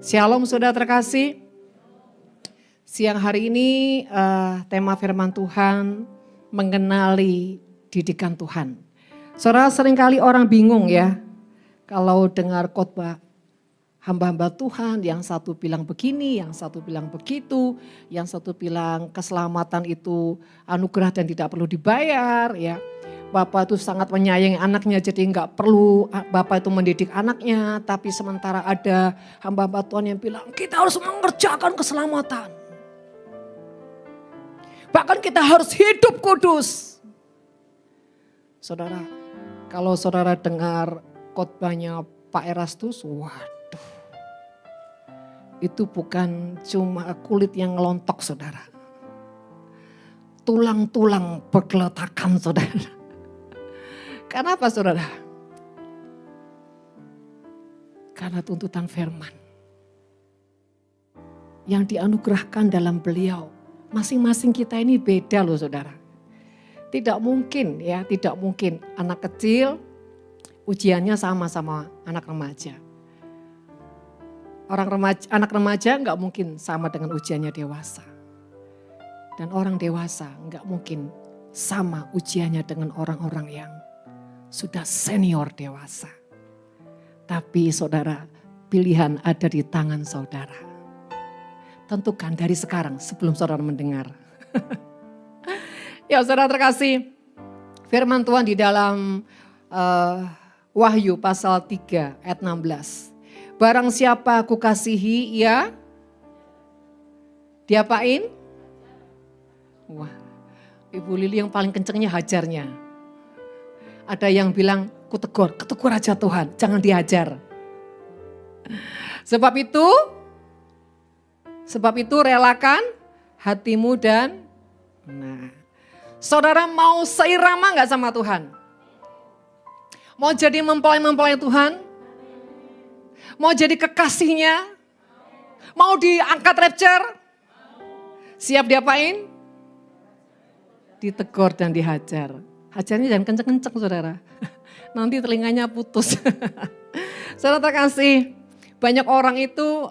Shalom saudara terkasih. Siang hari ini tema firman Tuhan mengenali didikan Tuhan. Saudara, seringkali orang bingung ya kalau dengar khotbah hamba-hamba Tuhan, yang satu bilang begini, yang satu bilang begitu, yang satu bilang keselamatan itu anugerah dan tidak perlu dibayar ya. Bapak itu sangat menyayangi anaknya, jadi enggak perlu Bapak itu mendidik anaknya. Tapi sementara ada hamba-hamba Tuhan yang bilang kita harus mengerjakan keselamatan. Bahkan kita harus hidup kudus. Saudara, kalau saudara dengar khotbahnya Pak Erastus, waduh. Itu bukan cuma kulit yang ngelontok saudara. Tulang-tulang bergeletakan saudara. Kenapa saudara? Karena tuntutan firman yang dianugerahkan dalam beliau. Masing-masing kita ini beda loh saudara. Tidak mungkin ya, tidak mungkin anak kecil ujiannya sama-sama anak remaja. Anak remaja nggak mungkin sama dengan ujiannya dewasa. Dan orang dewasa nggak mungkin sama ujiannya dengan orang-orang yang sudah senior dewasa. Tapi saudara, pilihan ada di tangan saudara. Tentukan dari sekarang sebelum saudara mendengar. Ya saudara terkasih, firman Tuhan di dalam Wahyu pasal 3 ayat 16. Barang siapa aku kasihi, ia diapain? Wah, Ibu Lili yang paling kencengnya hajarnya. Ada yang bilang, ketegur aja Tuhan, jangan dihajar. Sebab itu relakan hatimu dan, saudara mau seirama gak sama Tuhan? Mau jadi mempelai-mempelai Tuhan? Mau jadi kekasihnya? Mau diangkat rapture? Siap diapain? Ditegur dan dihajar. Hajarnya jangan kenceng-kenceng saudara. Nanti telinganya putus. Saudara terkasih, banyak orang itu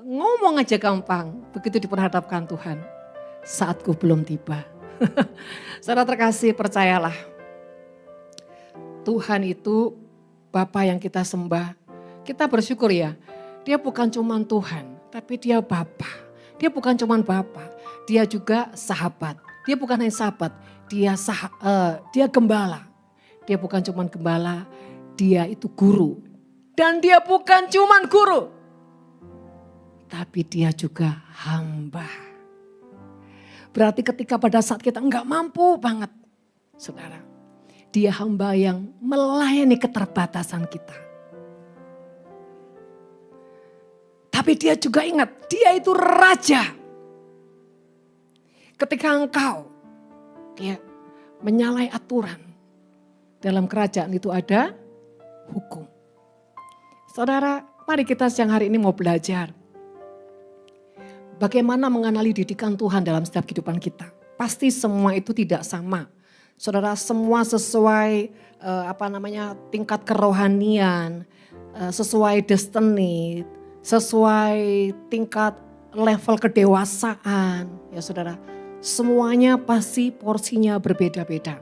ngomong aja gampang. Begitu diperhadapkan Tuhan. Saatku belum tiba. Saudara terkasih, percayalah. Tuhan itu Bapa yang kita sembah. Kita bersyukur ya. Dia bukan cuma Tuhan, tapi dia Bapa. Dia bukan cuma Bapa, dia juga sahabat. Dia bukan hanya sahabat, dia gembala. Dia bukan cuma gembala, dia itu guru. Dan dia bukan cuma guru, tapi dia juga hamba. Berarti ketika pada saat kita enggak mampu banget, saudara, dia hamba yang melayani keterbatasan kita. Tapi dia juga ingat, dia itu raja. Ketika engkau dia menyalahi aturan, dalam kerajaan itu ada hukum. Saudara, mari kita siang hari ini mau belajar bagaimana mengenali didikan Tuhan dalam setiap kehidupan kita. Pasti semua itu tidak sama. Saudara, semua sesuai tingkat kerohanian, sesuai destiny, sesuai tingkat level kedewasaan, ya saudara. Semuanya pasti porsinya berbeda-beda.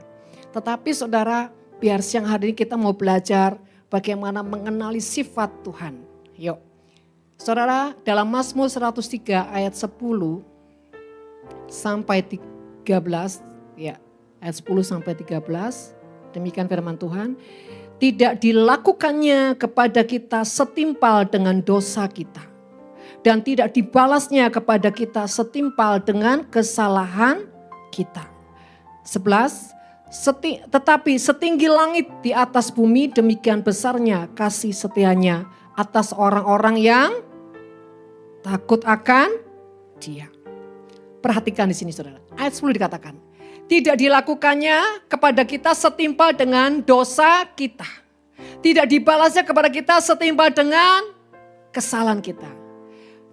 Tetapi saudara, biar siang hari ini kita mau belajar bagaimana mengenali sifat Tuhan. Yuk. Saudara, dalam Mazmur 103 ayat 10 sampai 13, ya, ayat 10 sampai 13, demikian firman Tuhan. Tidak dilakukannya kepada kita setimpal dengan dosa kita. Dan tidak dibalasnya kepada kita setimpal dengan kesalahan kita. 11, tetapi setinggi langit di atas bumi demikian besarnya kasih setianya atas orang-orang yang takut akan Dia. Perhatikan di sini saudara, ayat 10 dikatakan. Tidak dilakukannya kepada kita setimpal dengan dosa kita. Tidak dibalasnya kepada kita setimpal dengan kesalahan kita.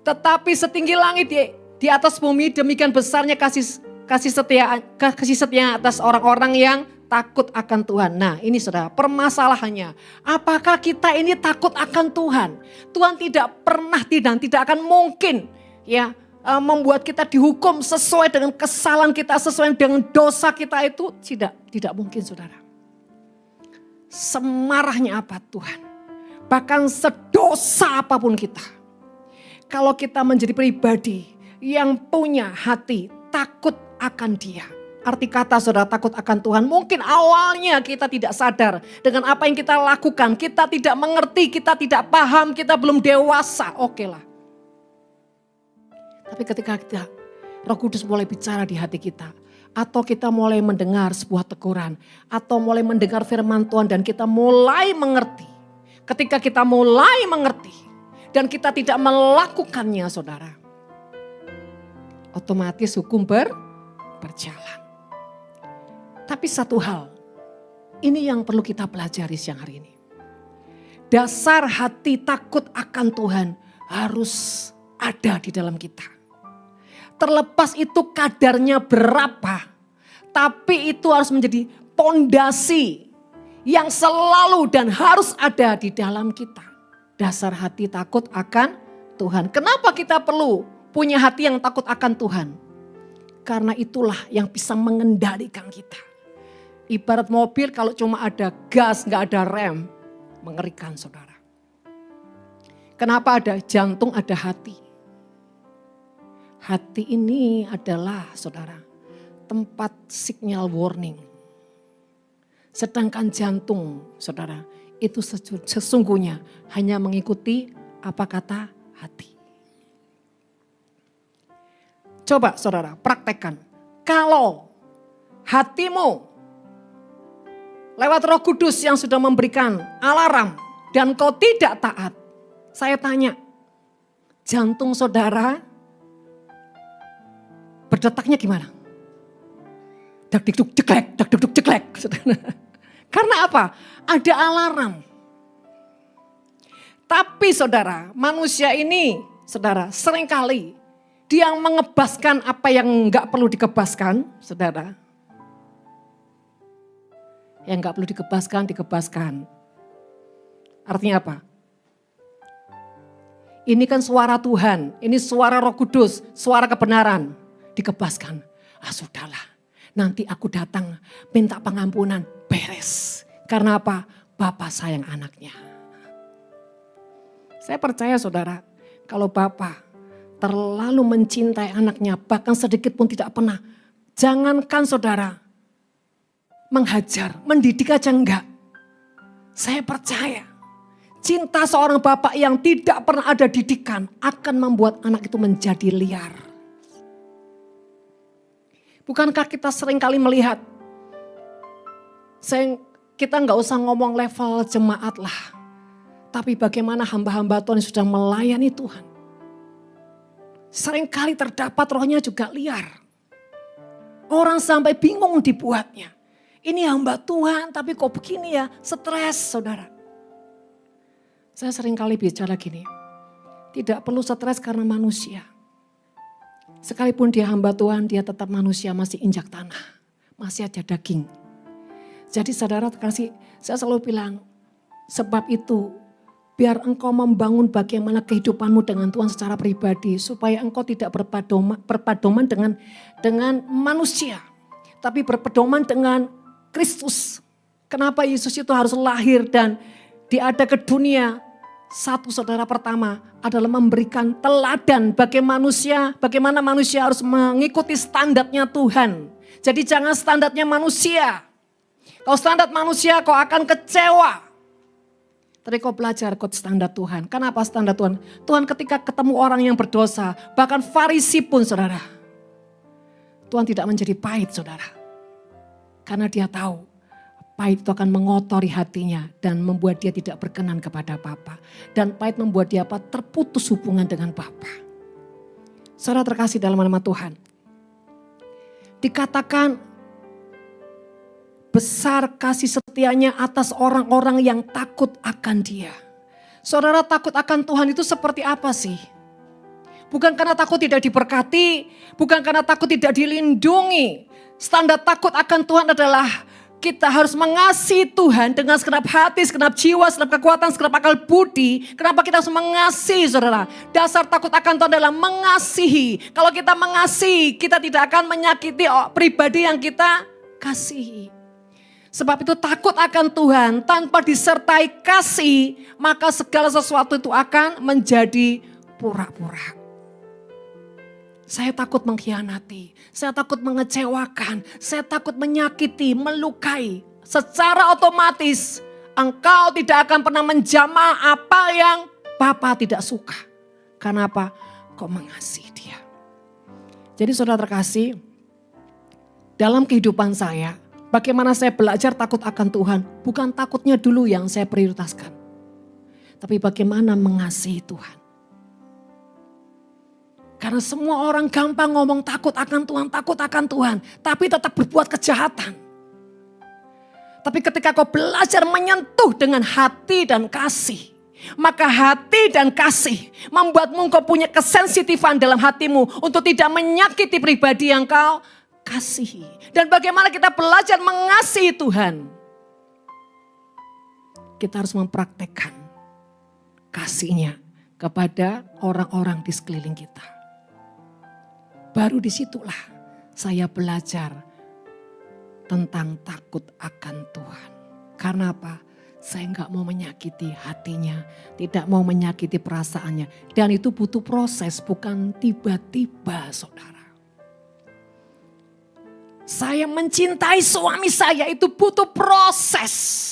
Tetapi setinggi langit di atas bumi demikian besarnya kasih setia atas orang-orang yang takut akan Tuhan. Nah ini saudara, permasalahannya. Apakah kita ini takut akan Tuhan? Tuhan tidak pernah dan tidak akan mungkin ya membuat kita dihukum sesuai dengan kesalahan kita, sesuai dengan dosa kita itu. Tidak mungkin saudara. Semarahnya apa Tuhan? Bahkan sedosa apapun kita. Kalau kita menjadi pribadi yang punya hati takut akan Dia. Arti kata saudara takut akan Tuhan. Mungkin awalnya kita tidak sadar dengan apa yang kita lakukan. Kita tidak mengerti, kita tidak paham, kita belum dewasa. Oke lah. Tapi ketika Roh Kudus mulai bicara di hati kita. Atau kita mulai mendengar sebuah teguran. Atau mulai mendengar firman Tuhan dan kita mulai mengerti. Ketika kita mulai mengerti. Dan kita tidak melakukannya saudara. Otomatis hukum berjalan. Tapi satu hal, ini yang perlu kita pelajari siang hari ini. Dasar hati takut akan Tuhan harus ada di dalam kita. Terlepas itu kadarnya berapa, tapi itu harus menjadi pondasi yang selalu dan harus ada di dalam kita. Dasar hati takut akan Tuhan. Kenapa kita perlu punya hati yang takut akan Tuhan? Karena itulah yang bisa mengendalikan kita. Ibarat mobil kalau cuma ada gas, nggak ada rem, mengerikan saudara. Kenapa ada jantung, ada hati? Hati ini adalah saudara, tempat signal warning. Sedangkan jantung saudara, itu sesungguhnya hanya mengikuti apa kata hati. Coba saudara praktekkan. Kalau hatimu lewat Roh Kudus yang sudah memberikan alarm dan kau tidak taat. Saya tanya, jantung saudara berdetaknya gimana? Dak-dik-duk jeklek, dak-dik-duk jeklek. Karena apa? Ada alarm. Tapi saudara, manusia ini saudara seringkali dia mengebaskan apa yang enggak perlu dikebaskan, saudara. Yang enggak perlu dikebaskan. Artinya apa? Ini kan suara Tuhan, ini suara Roh Kudus, suara kebenaran. Dikebaskan. Sudahlah, nanti aku datang minta pengampunan, beres. Karena apa? Bapa sayang anaknya. Saya percaya saudara, kalau Bapa terlalu mencintai anaknya, bahkan sedikit pun tidak pernah. Jangankan saudara menghajar, mendidik aja enggak. Saya percaya cinta seorang bapak yang tidak pernah ada didikan akan membuat anak itu menjadi liar. Bukankah kita sering kali melihat, kita nggak usah ngomong level jemaat lah. Tapi bagaimana hamba-hamba Tuhan yang sudah melayani Tuhan. Seringkali terdapat rohnya juga liar. Orang sampai bingung dibuatnya. Ini hamba Tuhan tapi kok begini ya, stres saudara. Saya seringkali bicara gini, tidak perlu stres karena manusia. Sekalipun dia hamba Tuhan, dia tetap manusia, masih injak tanah. Masih ada daging. Jadi saudara kasih, saya selalu bilang, sebab itu biar engkau membangun bagaimana kehidupanmu dengan Tuhan secara pribadi. Supaya engkau tidak berpedoman dengan manusia. Tapi berpedoman dengan Kristus. Kenapa Yesus itu harus lahir dan diada ke dunia? Satu saudara pertama adalah memberikan teladan bagaimana manusia harus mengikuti standarnya Tuhan. Jadi jangan standarnya manusia. Kalau standar manusia kau akan kecewa. Tapi kau belajar ikut standar Tuhan. Kenapa standar Tuhan? Tuhan ketika ketemu orang yang berdosa, bahkan Farisi pun saudara. Tuhan tidak menjadi pahit saudara. Karena dia tahu pahit itu akan mengotori hatinya dan membuat dia tidak berkenan kepada Bapa. Dan pahit membuat dia terputus hubungan dengan Bapa. Saudara terkasih dalam nama Tuhan. Dikatakan besar kasih setianya atas orang-orang yang takut akan Dia. Saudara takut akan Tuhan itu seperti apa sih? Bukan karena takut tidak diberkati, bukan karena takut tidak dilindungi. Standar takut akan Tuhan adalah kita harus mengasihi Tuhan dengan segenap hati, segenap jiwa, segenap kekuatan, segenap akal budi. Kenapa kita harus mengasihi, saudara? Dasar takut akan Tuhan adalah mengasihi. Kalau kita mengasihi, kita tidak akan menyakiti pribadi yang kita kasihi. Sebab itu takut akan Tuhan tanpa disertai kasih, maka segala sesuatu itu akan menjadi pura-pura. Saya takut mengkhianati, saya takut mengecewakan, saya takut menyakiti, melukai. Secara otomatis engkau tidak akan pernah menjamah apa yang Bapa tidak suka. Karena apa? Kau mengasihi dia. Jadi saudara terkasih, dalam kehidupan saya, bagaimana saya belajar takut akan Tuhan. Bukan takutnya dulu yang saya prioritaskan. Tapi bagaimana mengasihi Tuhan. Karena semua orang gampang ngomong takut akan Tuhan. Tapi tetap berbuat kejahatan. Tapi ketika kau belajar menyentuh dengan hati dan kasih. Maka hati dan kasih membuatmu kau punya kesensitifan dalam hatimu. Untuk tidak menyakiti pribadi yang kau kasihi. Dan bagaimana kita belajar mengasihi Tuhan. Kita harus mempraktekkan kasihnya kepada orang-orang di sekeliling kita. Baru disitulah saya belajar tentang takut akan Tuhan. Karena apa? Saya enggak mau menyakiti hatinya, tidak mau menyakiti perasaannya. Dan itu butuh proses, bukan tiba-tiba, saudara. Saya mencintai suami saya itu butuh proses.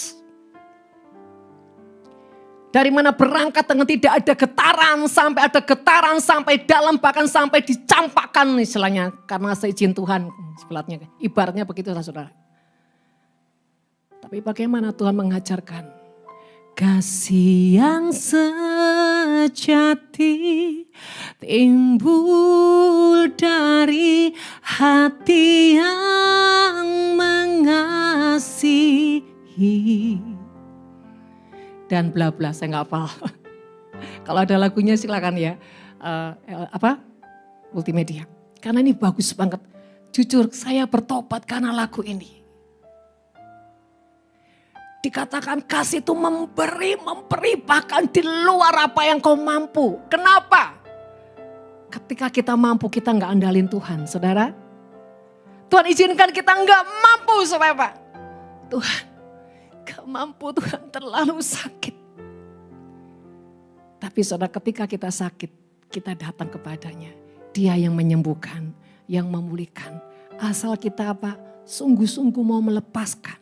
Dari mana berangkat dengan tidak ada getaran, sampai ada getaran, sampai dalam, bahkan sampai dicampakkan istilahnya. Karena seizin Tuhan, sebelatnya. Ibaratnya begitu saudara. Tapi bagaimana Tuhan mengajarkan? Kasih yang sejati timbul dari hati yang mengasihi. Dan bla bla, saya nggak hafal. Kalau ada lagunya silakan ya, multimedia. Karena ini bagus banget. Jujur saya bertobat karena lagu ini. Dikatakan kasih itu memberi bahkan di luar apa yang kau mampu. Kenapa? Ketika kita mampu kita nggak andalin Tuhan, saudara. Tuhan izinkan kita nggak mampu supaya apa? Tuhan. Gak mampu, Tuhan terlalu sakit. Tapi saudara, ketika kita sakit, kita datang kepadanya. Dia yang menyembuhkan, yang memulihkan. Asal kita apa? Sungguh-sungguh mau melepaskan.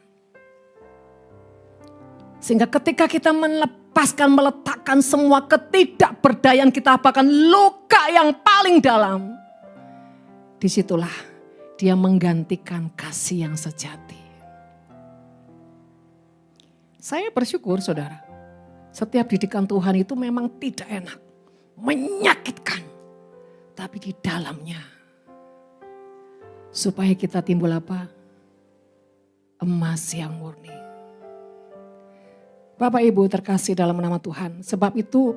Sehingga ketika kita melepaskan, meletakkan semua ketidakberdayaan kita, bahkan luka yang paling dalam. Disitulah dia menggantikan kasih yang sejati. Saya bersyukur saudara, setiap didikan Tuhan itu memang tidak enak, menyakitkan. Tapi di dalamnya, supaya kita timbul apa? Emas yang murni. Bapak Ibu terkasih dalam nama Tuhan, sebab itu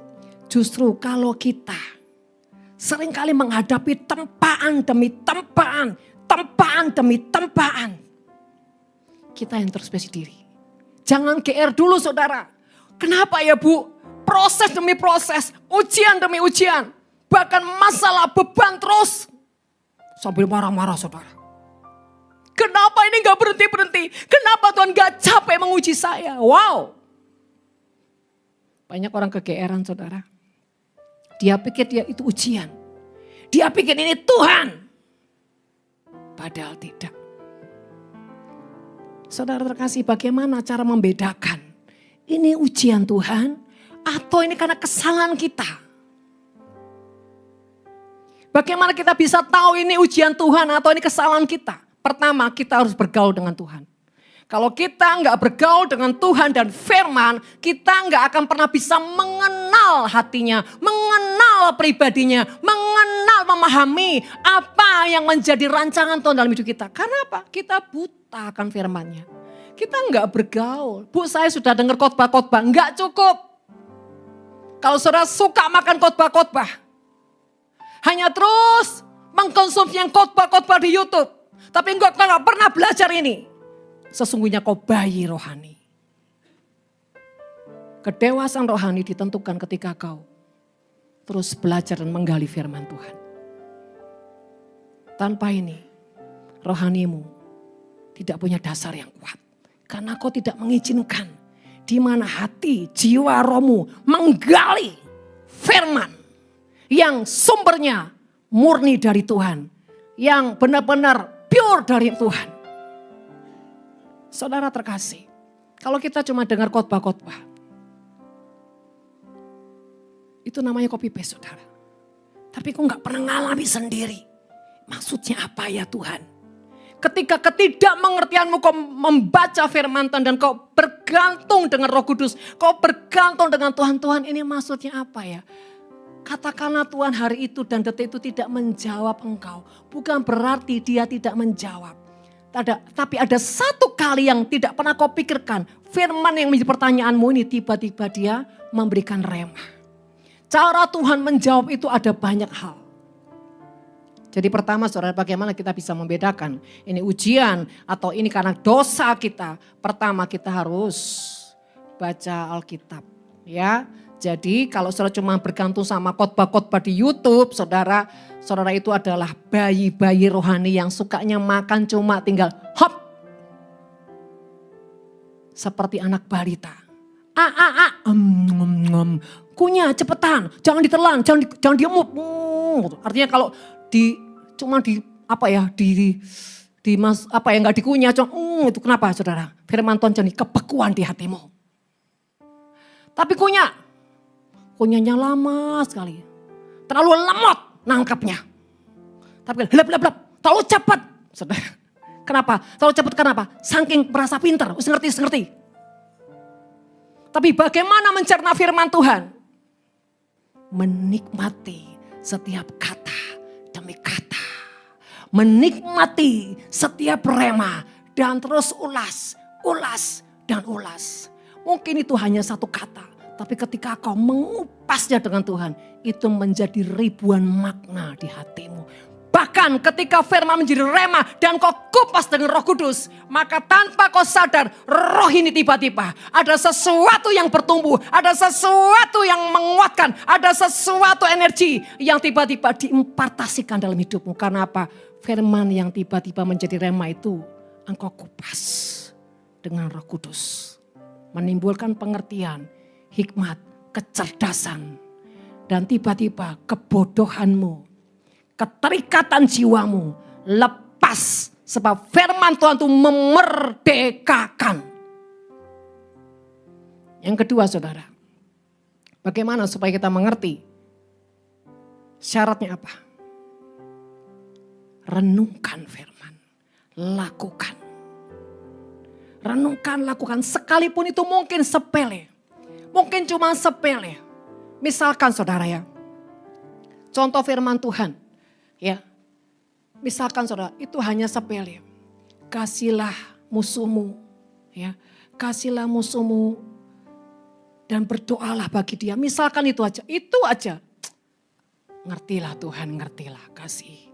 justru kalau kita seringkali menghadapi tempaan demi tempaan, tempaan demi tempaan, kita introspeksi diri. Jangan GR dulu saudara. Kenapa ya Bu? Proses demi proses, ujian demi ujian. Bahkan masalah beban terus. Sambil marah-marah saudara. Kenapa ini gak berhenti-berhenti? Kenapa Tuhan gak capek menguji saya? Wow. Banyak orang ke-GR-an saudara. Dia pikir dia itu ujian. Dia pikir ini Tuhan. Padahal tidak. Saudara terkasih, bagaimana cara membedakan? Ini ujian Tuhan atau ini karena kesalahan kita? Bagaimana kita bisa tahu ini ujian Tuhan atau ini kesalahan kita? Pertama, kita harus bergaul dengan Tuhan. Kalau kita nggak bergaul dengan Tuhan dan firman, kita nggak akan pernah bisa mengenal hatinya, mengenal pribadinya, memahami apa yang menjadi rancangan Tuhan dalam hidup kita. Karena apa? Kita buta akan firman-Nya. Kita nggak bergaul. Bu, saya sudah dengar khotbah-khotbah, nggak cukup. Kalau saudara suka makan khotbah-khotbah, hanya terus mengkonsumsi yang khotbah-khotbah di YouTube, tapi nggak pernah belajar ini. Sesungguhnya kau bayi rohani. Kedewasaan rohani ditentukan ketika kau terus belajar dan menggali firman Tuhan. Tanpa ini, rohanimu tidak punya dasar yang kuat. Karena kau tidak mengizinkan di mana hati, jiwa, rohmu menggali firman yang sumbernya murni dari Tuhan. Yang benar-benar pure dari Tuhan. Saudara terkasih, kalau kita cuma dengar khotbah-khotbah, itu namanya copy paste, saudara. Tapi kok gak pernah ngalami sendiri. Maksudnya apa ya Tuhan? Ketika ketidakmengertianmu kau membaca firman Tuhan dan kau bergantung dengan Roh Kudus. Kau bergantung dengan Tuhan. Tuhan, ini maksudnya apa ya? Katakanlah Tuhan hari itu dan detik itu tidak menjawab engkau. Bukan berarti dia tidak menjawab. Tapi ada satu kali yang tidak pernah kau pikirkan. Firman yang menjadi pertanyaanmu ini tiba-tiba dia memberikan rema. Cara Tuhan menjawab itu ada banyak hal. Jadi pertama saudara, bagaimana kita bisa membedakan ini ujian atau ini karena dosa kita. Pertama kita harus baca Alkitab ya. Jadi kalau saudara cuma bergantung sama khotbah-khotbah di YouTube, saudara itu adalah bayi-bayi rohani yang sukanya makan cuma tinggal hop. Seperti anak balita. Kunyah cepetan, jangan ditelan, jangan diemut. Artinya kalau nggak dikunyah, itu kenapa saudara? Firman Tuhan jadi kebekuan di hatimu. Tapi kunyahnya lama sekali, terlalu lemot nangkapnya. Tapi lep, terlalu cepat, saudara. Kenapa? Terlalu cepat kenapa? Saking merasa pintar, ngerti. Tapi bagaimana mencerna firman Tuhan? Menikmati setiap kata demi kata. Menikmati setiap rema dan terus ulas. Mungkin itu hanya satu kata. Tapi ketika kau mengupasnya dengan Tuhan, itu menjadi ribuan makna di hatimu. Bahkan ketika firman menjadi rema dan kau kupas dengan Roh Kudus, maka tanpa kau sadar roh ini tiba-tiba ada sesuatu yang bertumbuh, ada sesuatu yang menguatkan, ada sesuatu energi yang tiba-tiba diimpartasikan dalam hidupmu. Karena apa? Firman yang tiba-tiba menjadi rema itu engkau kupas dengan Roh Kudus. Menimbulkan pengertian, hikmat, kecerdasan, dan tiba-tiba kebodohanmu, keterikatan jiwamu lepas sebab firman Tuhan itu memerdekakan. Yang kedua saudara, bagaimana supaya kita mengerti? Syaratnya apa? Renungkan firman, lakukan. Renungkan, lakukan, sekalipun itu mungkin sepele. Mungkin cuma sepele. Misalkan saudara ya, contoh firman Tuhan. Ya, misalkan saudara, itu hanya sepele. Kasihlah musuhmu, ya, kasihlah musuhmu dan berdoalah bagi dia. Misalkan itu aja. Ngertilah Tuhan, ngertilah, kasih.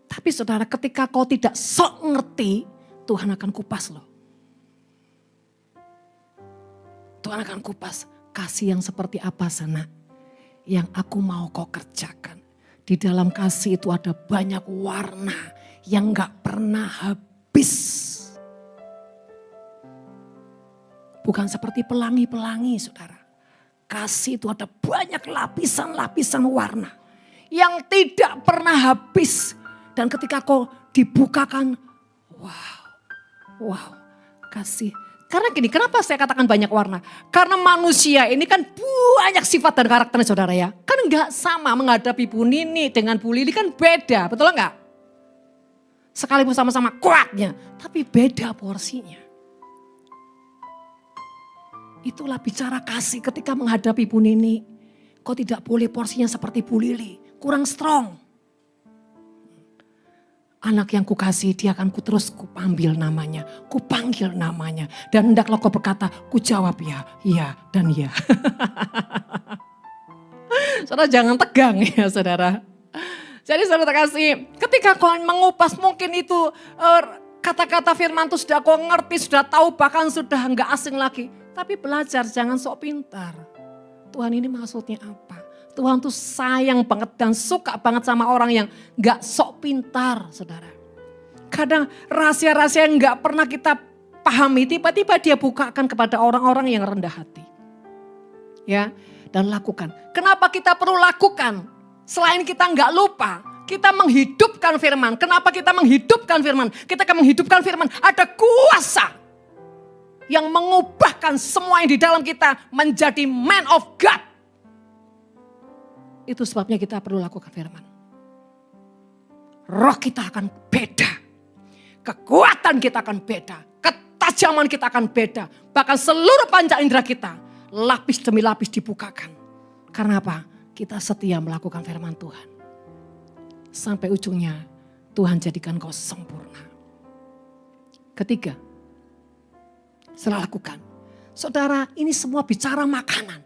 Tapi saudara, ketika kau tidak sok ngerti, Tuhan akan kupas loh. Tuhan akan kupas, kasih yang seperti apa sana yang aku mau kau kerjakan. Di dalam kasih itu ada banyak warna yang gak pernah habis. Bukan seperti pelangi-pelangi saudara. Kasih itu ada banyak lapisan-lapisan warna yang tidak pernah habis. Dan ketika kau dibukakan, wow, kasih. Karena gini, kenapa saya katakan banyak warna? Karena manusia ini kan banyak sifat dan karakternya saudara ya. Kan enggak sama menghadapi Bu Nini dengan Bu Lili kan beda, betul enggak? Sekalipun sama-sama kuatnya, tapi beda porsinya. Itulah bicara kasih ketika menghadapi Bu Nini. Kau tidak boleh porsinya seperti Bu Lili, kurang strong. Anak yang kukasih dia akan terus kupanggil namanya, kupanggil namanya. Dan hendaklah kau berkata, ku jawab ya, iya dan ya. Saudara jangan tegang ya saudara. Jadi saudara kasih, ketika kau mengupas mungkin itu Kata-kata firman itu sudah kau ngerti, sudah tahu, bahkan sudah enggak asing lagi. Tapi belajar, jangan sok pintar. Tuhan ini maksudnya apa? Tuhan tuh sayang banget dan suka banget sama orang yang enggak sok pintar, saudara. Kadang rahasia-rahasia yang enggak pernah kita pahami, tiba-tiba dia bukakan kepada orang-orang yang rendah hati. Ya, dan lakukan. Kenapa kita perlu lakukan? Selain kita enggak lupa, kita menghidupkan firman. Kenapa kita menghidupkan firman? Kita akan menghidupkan firman. Ada kuasa yang mengubahkan semua yang di dalam kita menjadi man of God. Itu sebabnya kita perlu lakukan firman. Roh kita akan beda. Kekuatan kita akan beda. Ketajaman kita akan beda. Bahkan seluruh panca indera kita lapis demi lapis dibukakan. Karena apa? Kita setia melakukan firman Tuhan. Sampai ujungnya Tuhan jadikan kau sempurna. Ketiga, setelah lakukan. Saudara, ini semua bicara makanan.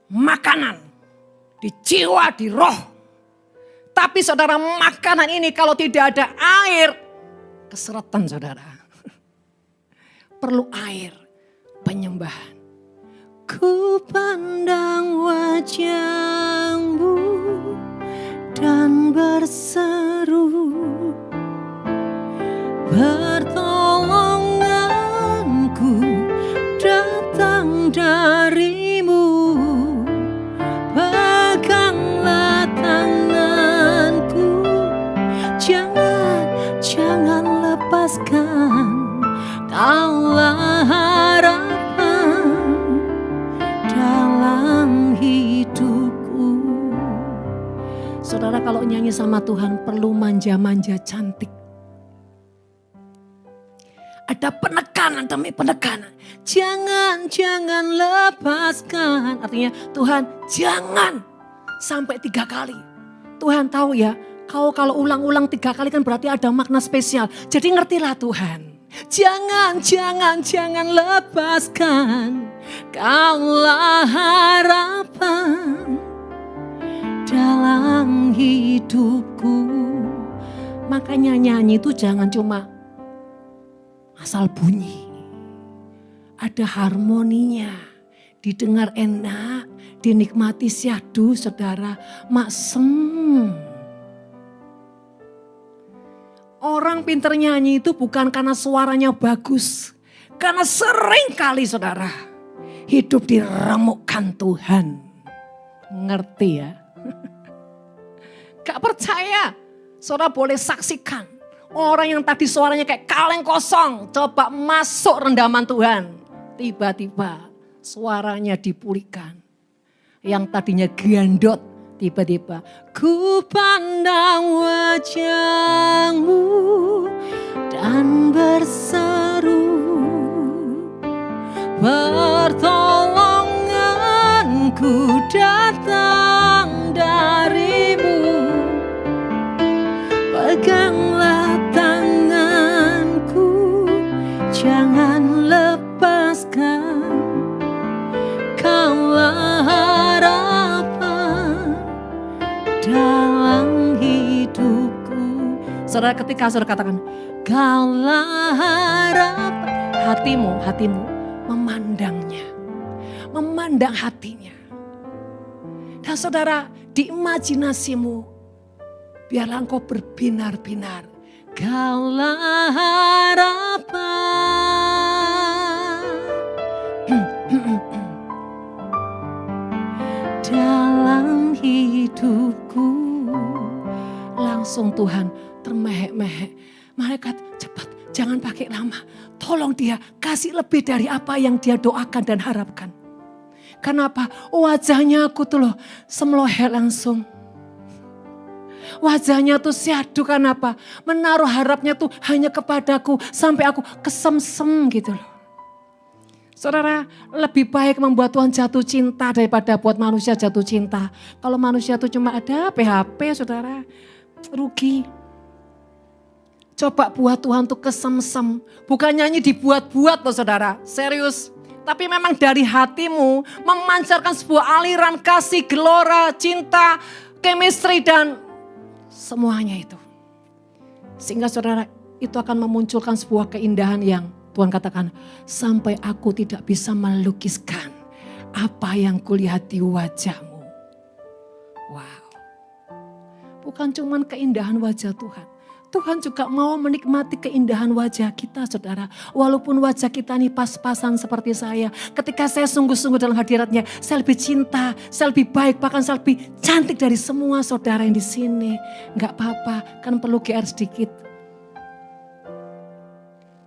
Makanan di jiwa, di roh. Tapi saudara, makanan ini kalau tidak ada air, keseretan saudara. Perlu air, penyembahan. Ku pandang wajah-Mu dan berseru, pertolonganku datang dari-Mu. Peganglah tanganku, jangan lepaskan. Kaulah harapan dalam hidupku. Saudara, kalau nyanyi sama Tuhan perlu manja-manja cantik. Ada penekanan demi penekanan. Jangan lepaskan. Artinya Tuhan jangan sampai 3 kali. Tuhan tahu ya, kalau ulang-ulang 3 kali kan berarti ada makna spesial. Jadi ngertilah Tuhan. Jangan lepaskan. Kaulah harapan dalam hidupku. Makanya nyanyi itu jangan cuma asal bunyi. Ada harmoninya. Didengar enak, dinikmati syahdu saudara, maksem. Orang pinter nyanyi itu bukan karena suaranya bagus. Karena sering kali saudara, hidup diremukkan Tuhan. Ngerti ya? Gak percaya, saudara boleh saksikan. Orang yang tadi suaranya kayak kaleng kosong, coba masuk rendaman Tuhan. Tiba-tiba suaranya dipulihkan. Yang tadinya gandot, tiba-tiba ku pandang wajah-Mu dan berseru, pertolonganku datang dari-Mu. Peganglah tanganku, jangan lepaskan. Kaulah harapan dalam hidupku. Saudara, ketika saudara katakan, kaulah harapan, hatimu memandangnya, memandang hatinya. Dan saudara, di imajinasimu, biarlah engkau berbinar-binar. Kaulah harapan dalam hidupku. Langsung Tuhan termehek-mehek. Malaikat cepat, jangan pakai lama. Tolong dia kasih lebih dari apa yang dia doakan dan harapkan. Kenapa? Wajahnya aku tuh loh semlohet langsung. Wajahnya tuh syahdu, kenapa? Menaruh harapnya tuh hanya kepadaku sampai aku kesemsem gitu loh. Saudara, lebih baik membuat Tuhan jatuh cinta daripada buat manusia jatuh cinta. Kalau manusia tuh cuma ada PHP, saudara, rugi. Coba buat Tuhan tuh kesemsem. Bukan nyanyi dibuat-buat loh saudara, serius. Tapi memang dari hatimu memancarkan sebuah aliran kasih, gelora, cinta, chemistry dan semuanya itu. Sehingga saudara itu akan memunculkan sebuah keindahan yang Tuhan katakan, sampai aku tidak bisa melukiskan apa yang kulihat di wajahmu. Wow. Bukan cuman keindahan wajah Tuhan. Tuhan juga mau menikmati keindahan wajah kita saudara. Walaupun wajah kita ini pas-pasan seperti saya. Ketika saya sungguh-sungguh dalam hadiratnya, saya lebih cinta, saya lebih baik, bahkan saya lebih cantik dari semua saudara yang di sini. Enggak apa-apa, kan perlu GR sedikit.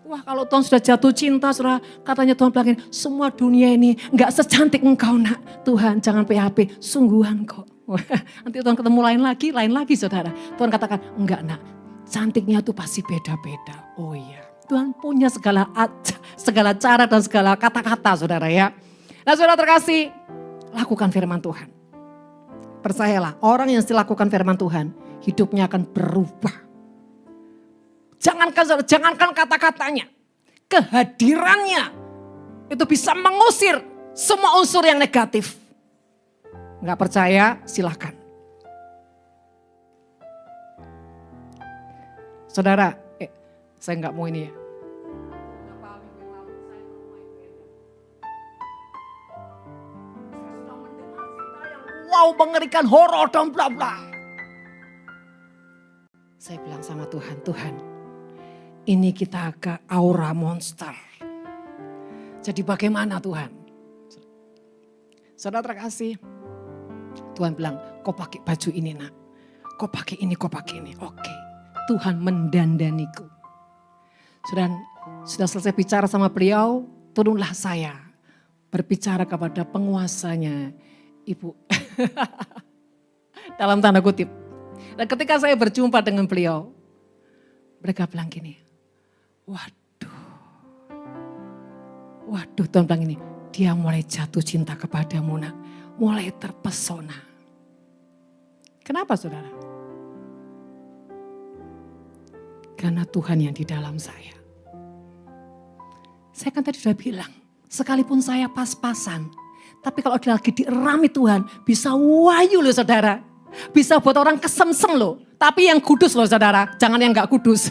Wah kalau Tuhan sudah jatuh cinta, saudara, katanya Tuhan bilang semua dunia ini enggak secantik engkau nak. Tuhan jangan PHP, sungguhan kok. Nanti Tuhan ketemu lain lagi saudara. Tuhan katakan enggak nak. Cantiknya tuh pasti beda-beda. Oh iya, Tuhan punya segala cara dan segala kata-kata saudara ya. Nah saudara terkasih, lakukan firman Tuhan. Percayalah, orang yang lakukan firman Tuhan, hidupnya akan berubah. Jangankan kata-katanya, kehadirannya itu bisa mengusir semua unsur yang negatif. Enggak percaya, silakan. Saudara, saya enggak mau ini ya. Wow, mengerikan, horor dan bla bla. Saya bilang sama Tuhan, Tuhan, ini kita ke aura monster. Jadi bagaimana Tuhan? Saudara terkasih, Tuhan bilang, kau pakai baju ini nak. Kau pakai ini, kau pakai ini. Oke. Tuhan mendandaniku. Sudah selesai bicara sama beliau, turunlah saya berbicara kepada penguasanya, Ibu. Dalam tanda kutip. Dan ketika saya berjumpa dengan beliau, mereka bilang gini, waduh Tuhan bilang ini, dia mulai jatuh cinta kepadamu nak, mulai terpesona. Kenapa saudara? Karena Tuhan yang di dalam saya. Saya kan tadi sudah bilang, sekalipun saya pas-pasan, tapi kalau lagi dirami Tuhan, bisa wayu loh saudara. Bisa buat orang kesemsem loh. Tapi yang kudus loh saudara, jangan yang gak kudus.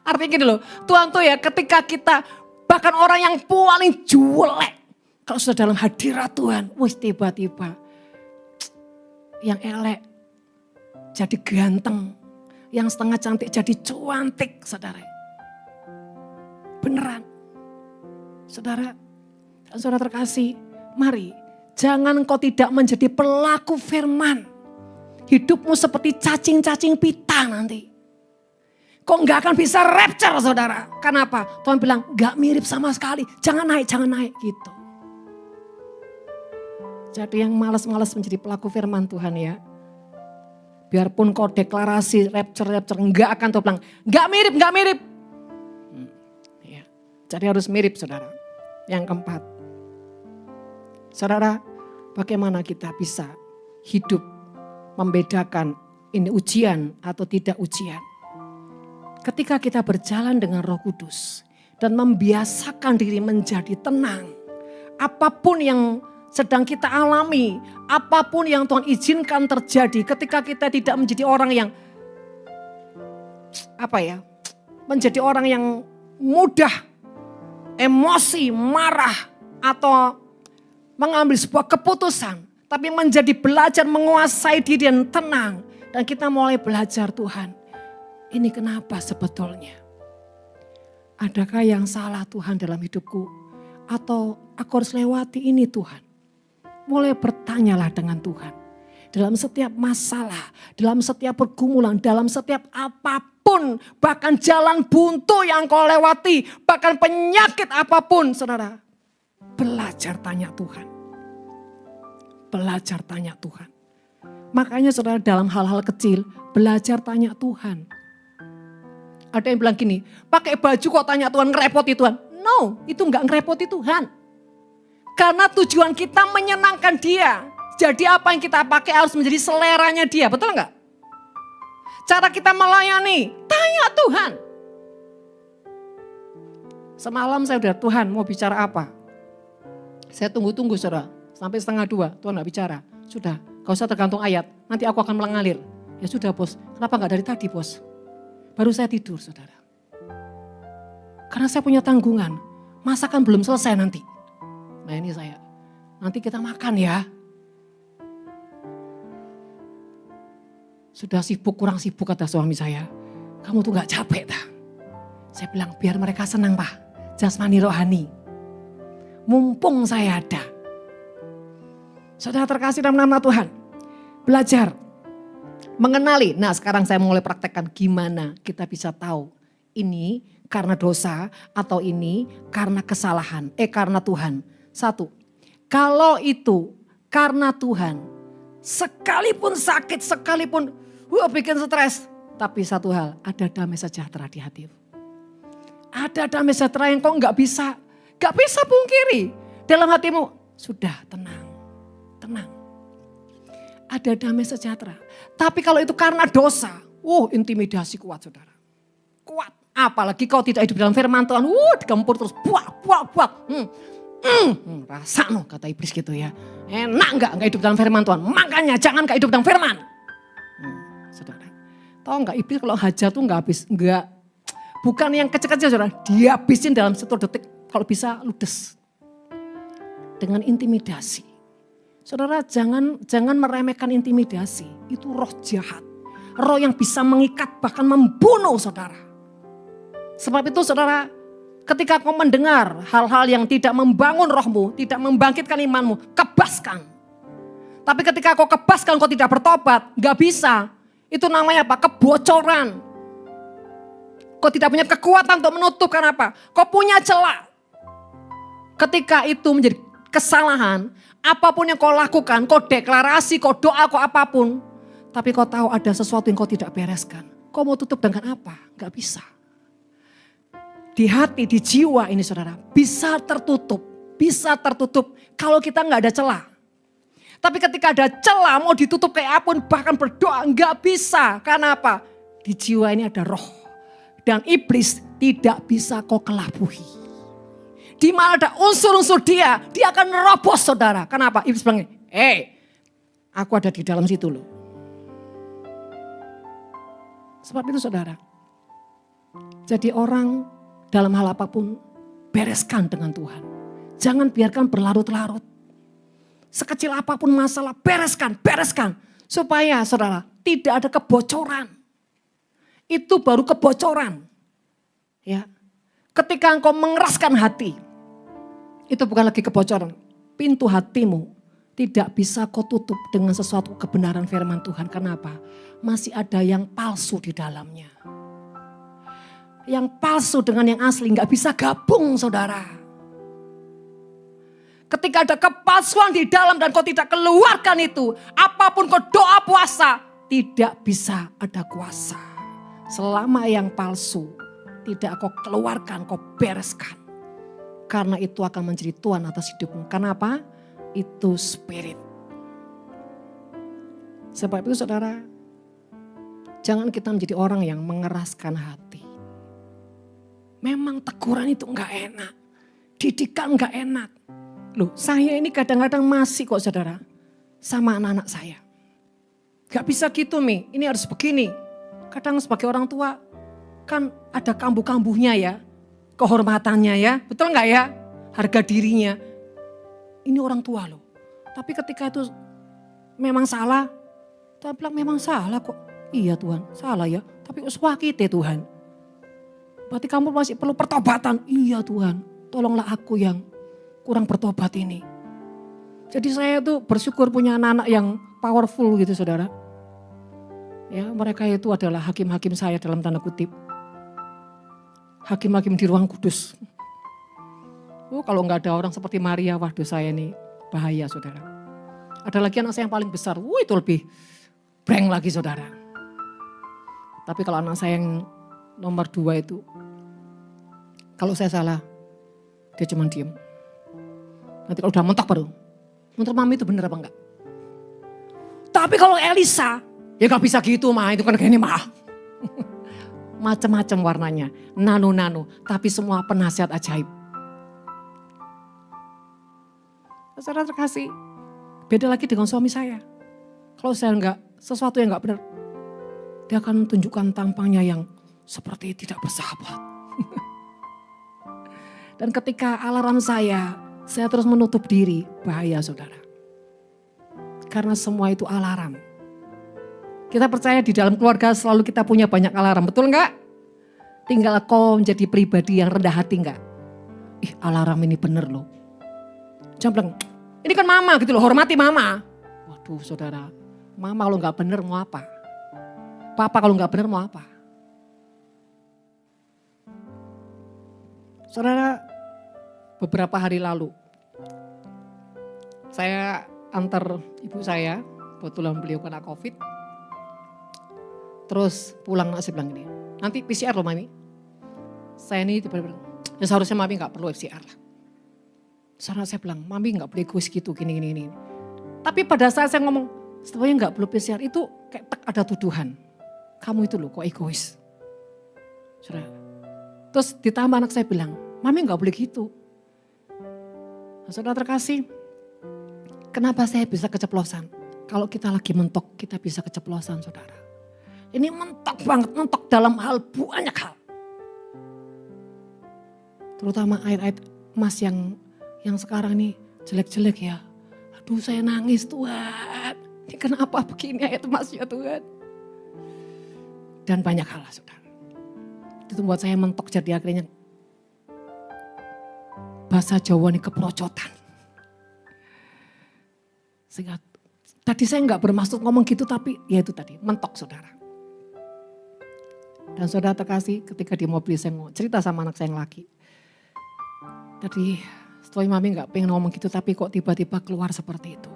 Artinya gini loh, Tuhan tuh ya ketika kita, bahkan orang yang paling jelek, kalau sudah dalam hadirat Tuhan, wih tiba-tiba yang elek jadi ganteng. Yang setengah cantik jadi cuantik, saudara. Beneran. Saudara, dan saudara terkasih, mari jangan kau tidak menjadi pelaku firman. Hidupmu seperti cacing-cacing pita nanti. Kau enggak akan bisa rapture saudara. Kenapa? Tuhan bilang enggak mirip sama sekali. Jangan naik gitu. Jadi yang malas-malas menjadi pelaku firman Tuhan ya. Biarpun kau deklarasi rapture, enggak akan Tuhan bilang, enggak mirip. Ya. Jadi harus mirip saudara. Yang keempat, saudara bagaimana kita bisa hidup membedakan ini ujian atau tidak ujian. Ketika kita berjalan dengan Roh Kudus dan membiasakan diri menjadi tenang. Apapun yang sedang kita alami, apapun yang Tuhan izinkan terjadi, ketika kita tidak menjadi orang yang menjadi orang yang mudah emosi, marah atau mengambil sebuah keputusan, tapi menjadi belajar menguasai diri dan tenang, dan kita mulai belajar Tuhan, ini kenapa sebetulnya? Adakah yang salah Tuhan dalam hidupku? Atau aku harus lewati ini Tuhan? Mulai bertanyalah dengan Tuhan. Dalam setiap masalah, dalam setiap pergumulan, dalam setiap apapun. Bahkan jalan buntu yang kau lewati, bahkan penyakit apapun saudara. Belajar tanya Tuhan. Belajar tanya Tuhan. Makanya saudara dalam hal-hal kecil, belajar tanya Tuhan. Ada yang bilang gini, pakai baju kok tanya Tuhan, ngerepoti Tuhan. No, itu enggak ngerepoti Tuhan. Karena tujuan kita menyenangkan Dia. Jadi apa yang kita pakai harus menjadi seleranya Dia, betul enggak? Cara kita melayani, tanya Tuhan. Semalam saya udah, Tuhan mau bicara apa? Saya tunggu-tunggu saudara, sampai 1:30, Tuhan enggak bicara. Sudah, gak usah tergantung ayat, nanti aku akan mengalir. Ya sudah bos, kenapa enggak dari tadi bos? Baru saya tidur, saudara. Karena saya punya tanggungan. Masakan belum selesai nanti. Nah ini saya. Nanti kita makan ya. Sudah sibuk, kurang sibuk kata suami saya. Kamu tuh gak capek tak? Saya bilang biar mereka senang Pak. Jasmani rohani. Mumpung saya ada. Saudara terkasih dalam nama Tuhan. Belajar. Mengenali. Nah sekarang saya mulai praktekkan gimana kita bisa tahu. Ini karena dosa atau ini karena kesalahan. Karena Tuhan. Satu. Kalau itu karena Tuhan. Sekalipun sakit, sekalipun bikin stres. Tapi satu hal, ada damai sejahtera di hatimu. Ada damai sejahtera yang kau gak bisa pungkiri. Dalam hatimu, sudah tenang. Ada damai sejahtera. Tapi kalau itu karena dosa, intimidasi kuat saudara. Kuat. Apalagi kau tidak hidup dalam firman Tuhan, digempur terus, buak. Rasa kata iblis gitu ya. Enak enggak hidup dalam firman Tuhan. Makanya jangan gak hidup dalam firman. Saudara. Tahu enggak iblis kalau hajar tuh enggak habis. Enggak. Bukan yang kecil-kecil saudara. Dia habisin dalam 1 detik. Kalau bisa ludes. Dengan intimidasi. Saudara jangan meremehkan intimidasi. Itu roh jahat. Roh yang bisa mengikat bahkan membunuh saudara. Sebab itu saudara. Ketika kau mendengar hal-hal yang tidak membangun rohmu, tidak membangkitkan imanmu, kebaskan. Tapi ketika kau kebaskan, kau tidak bertobat, gak bisa. Itu namanya apa? Kebocoran. Kau tidak punya kekuatan untuk menutup, karena apa? Kau punya celah. Ketika itu menjadi kesalahan, apapun yang kau lakukan, kau deklarasi, kau doa, kau apapun. Tapi kau tahu ada sesuatu yang kau tidak bereskan. Kau mau tutup dengan apa? Gak bisa. Di hati, di jiwa ini saudara, bisa tertutup kalau kita nggak ada celah. Tapi ketika ada celah mau ditutup kayak apapun, bahkan berdoa nggak bisa. Karena apa? Di jiwa ini ada roh. Dan iblis tidak bisa kau kelabuhi. Di mana ada unsur-unsur dia akan nerobos saudara. Kenapa? Iblis bilang, aku ada di dalam situ loh. Sebab itu saudara, jadi orang dalam hal apapun, bereskan dengan Tuhan. Jangan biarkan berlarut-larut. Sekecil apapun masalah, bereskan. Supaya saudara, tidak ada kebocoran. Itu baru kebocoran. Ya. Ketika engkau mengeraskan hati, itu bukan lagi kebocoran. Pintu hatimu tidak bisa kau tutup dengan sesuatu kebenaran firman Tuhan. Kenapa? Masih ada yang palsu di dalamnya. Yang palsu dengan yang asli gak bisa gabung saudara. Ketika ada kepalsuan di dalam dan kau tidak keluarkan itu. Apapun kau doa puasa. Tidak bisa ada kuasa. Selama yang palsu tidak kau keluarkan, kau bereskan. Karena itu akan menjadi Tuhan atas hidupmu. Kenapa? Itu spirit. Sebab itu saudara. Jangan kita menjadi orang yang mengeraskan hati. Memang teguran itu enggak enak. Didikan enggak enak. Loh saya ini kadang-kadang masih kok saudara. Sama anak-anak saya. Gak bisa gitu Mi, ini harus begini. Kadang sebagai orang tua kan ada kambuh-kambuhnya ya. Kehormatannya ya, betul enggak ya? Harga dirinya. Ini orang tua loh. Tapi ketika itu memang salah. Tuhan bilang memang salah kok. Iya Tuhan, salah ya. Tapi uswakite Tuhan. Berarti kamu masih perlu pertobatan. Iya Tuhan, tolonglah aku yang kurang bertobat ini. Jadi saya tuh bersyukur punya anak-anak yang powerful gitu saudara. Ya, mereka itu adalah hakim-hakim saya dalam tanda kutip. Hakim-hakim di ruang kudus. Kalau nggak ada orang seperti Maria, waduh saya ini bahaya saudara. Ada lagi anak saya yang paling besar, itu lebih breng lagi saudara. Tapi kalau anak saya yang nomor 2 itu, kalau saya salah, dia cuma diem. Nanti kalau udah mentok baru, menurut mami itu bener apa enggak? Tapi kalau Elisa, ya gak bisa gitu mah, itu kan kayak ini mah. Macam-macam warnanya, nano-nano, tapi semua penasihat ajaib. Saudara terkasih, beda lagi dengan suami saya. Kalau saya enggak, sesuatu yang enggak benar, dia akan tunjukkan tampangnya yang seperti tidak bersahabat. Dan ketika alarm saya terus menutup diri, bahaya saudara. Karena semua itu alarm. Kita percaya di dalam keluarga selalu kita punya banyak alarm, betul enggak? Tinggal kau menjadi pribadi yang rendah hati enggak? Ih, alarm ini bener loh. Jangan bilang, ini kan mama gitu loh, hormati mama. Waduh saudara, mama kalau enggak bener mau apa? Papa kalau enggak bener mau apa? Saudara, beberapa hari lalu saya antar ibu saya, kebetulan beliau kena COVID. Terus pulang saya bilang gini, nanti PCR loh mami. Saya ini tiba-tiba, ya seharusnya mami gak perlu PCR lah. Soalnya saya bilang, mami gak boleh egois gitu gini. Tapi pada saat saya ngomong, setelahnya gak perlu PCR itu kayak ada tuduhan. Kamu itu loh kok egois. Saudara. Terus ditambah anak saya bilang, mami gak boleh gitu. Nah, saudara terkasih, kenapa saya bisa keceplosan? Kalau kita lagi mentok, kita bisa keceplosan saudara. Ini mentok banget, mentok dalam hal banyak hal. Terutama ayat-ayat emas yang sekarang ini jelek-jelek ya. Aduh saya nangis Tuhan. Ini kenapa begini ayat emas ya Tuhan. Dan banyak hal lah saudara. Itu buat saya mentok jadi akhirnya bahasa Jawa ini keperocotan. Sehingga tadi saya nggak bermaksud ngomong gitu tapi ya itu tadi mentok saudara. Dan saudara terkasih ketika di mobil saya mau cerita sama anak saya yang laki. Tadi setelah mami gak pengen ngomong gitu tapi kok tiba-tiba keluar seperti itu.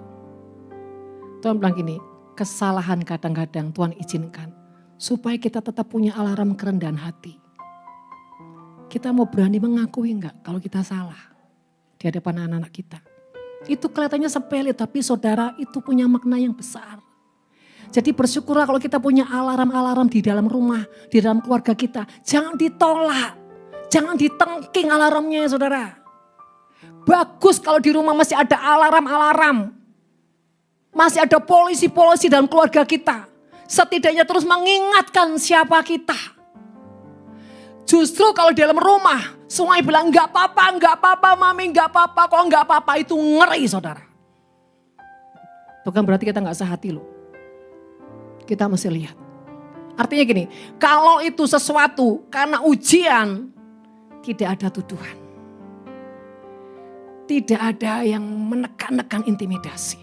Tuhan bilang gini, kesalahan kadang-kadang Tuhan izinkan. Supaya kita tetap punya alarm kerendahan hati. Kita mau berani mengakui enggak kalau kita salah di hadapan anak-anak kita. Itu kelihatannya sepele tapi saudara itu punya makna yang besar. Jadi bersyukurlah kalau kita punya alarm-alarm di dalam rumah, di dalam keluarga kita. Jangan ditolak, jangan ditengking alarmnya ya saudara. Bagus kalau di rumah masih ada alarm-alarm. Masih ada polisi-polisi dalam keluarga kita. Setidaknya terus mengingatkan siapa kita. Justru kalau di dalam rumah, semuanya bilang enggak apa-apa mami, enggak apa-apa, kok enggak apa-apa, itu ngeri saudara. Bukan berarti kita enggak sehati loh. Kita mesti lihat. Artinya gini, kalau itu sesuatu karena ujian, tidak ada tuduhan. Tidak ada yang menekan-nekan intimidasi.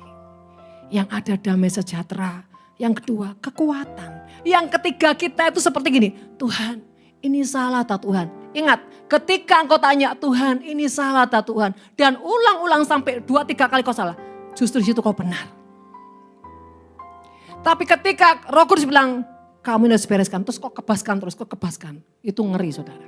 Yang ada damai sejahtera. Yang kedua, kekuatan. Yang ketiga kita itu seperti gini, Tuhan ini salah tak Tuhan. Ingat, ketika engkau tanya Tuhan ini salah tak Tuhan. Dan ulang-ulang sampai 2-3 kali kau salah. Justru di situ kau benar. Tapi ketika Roh Kudus bilang, kamu harus bereskan, terus kok kebaskan. Itu ngeri saudara.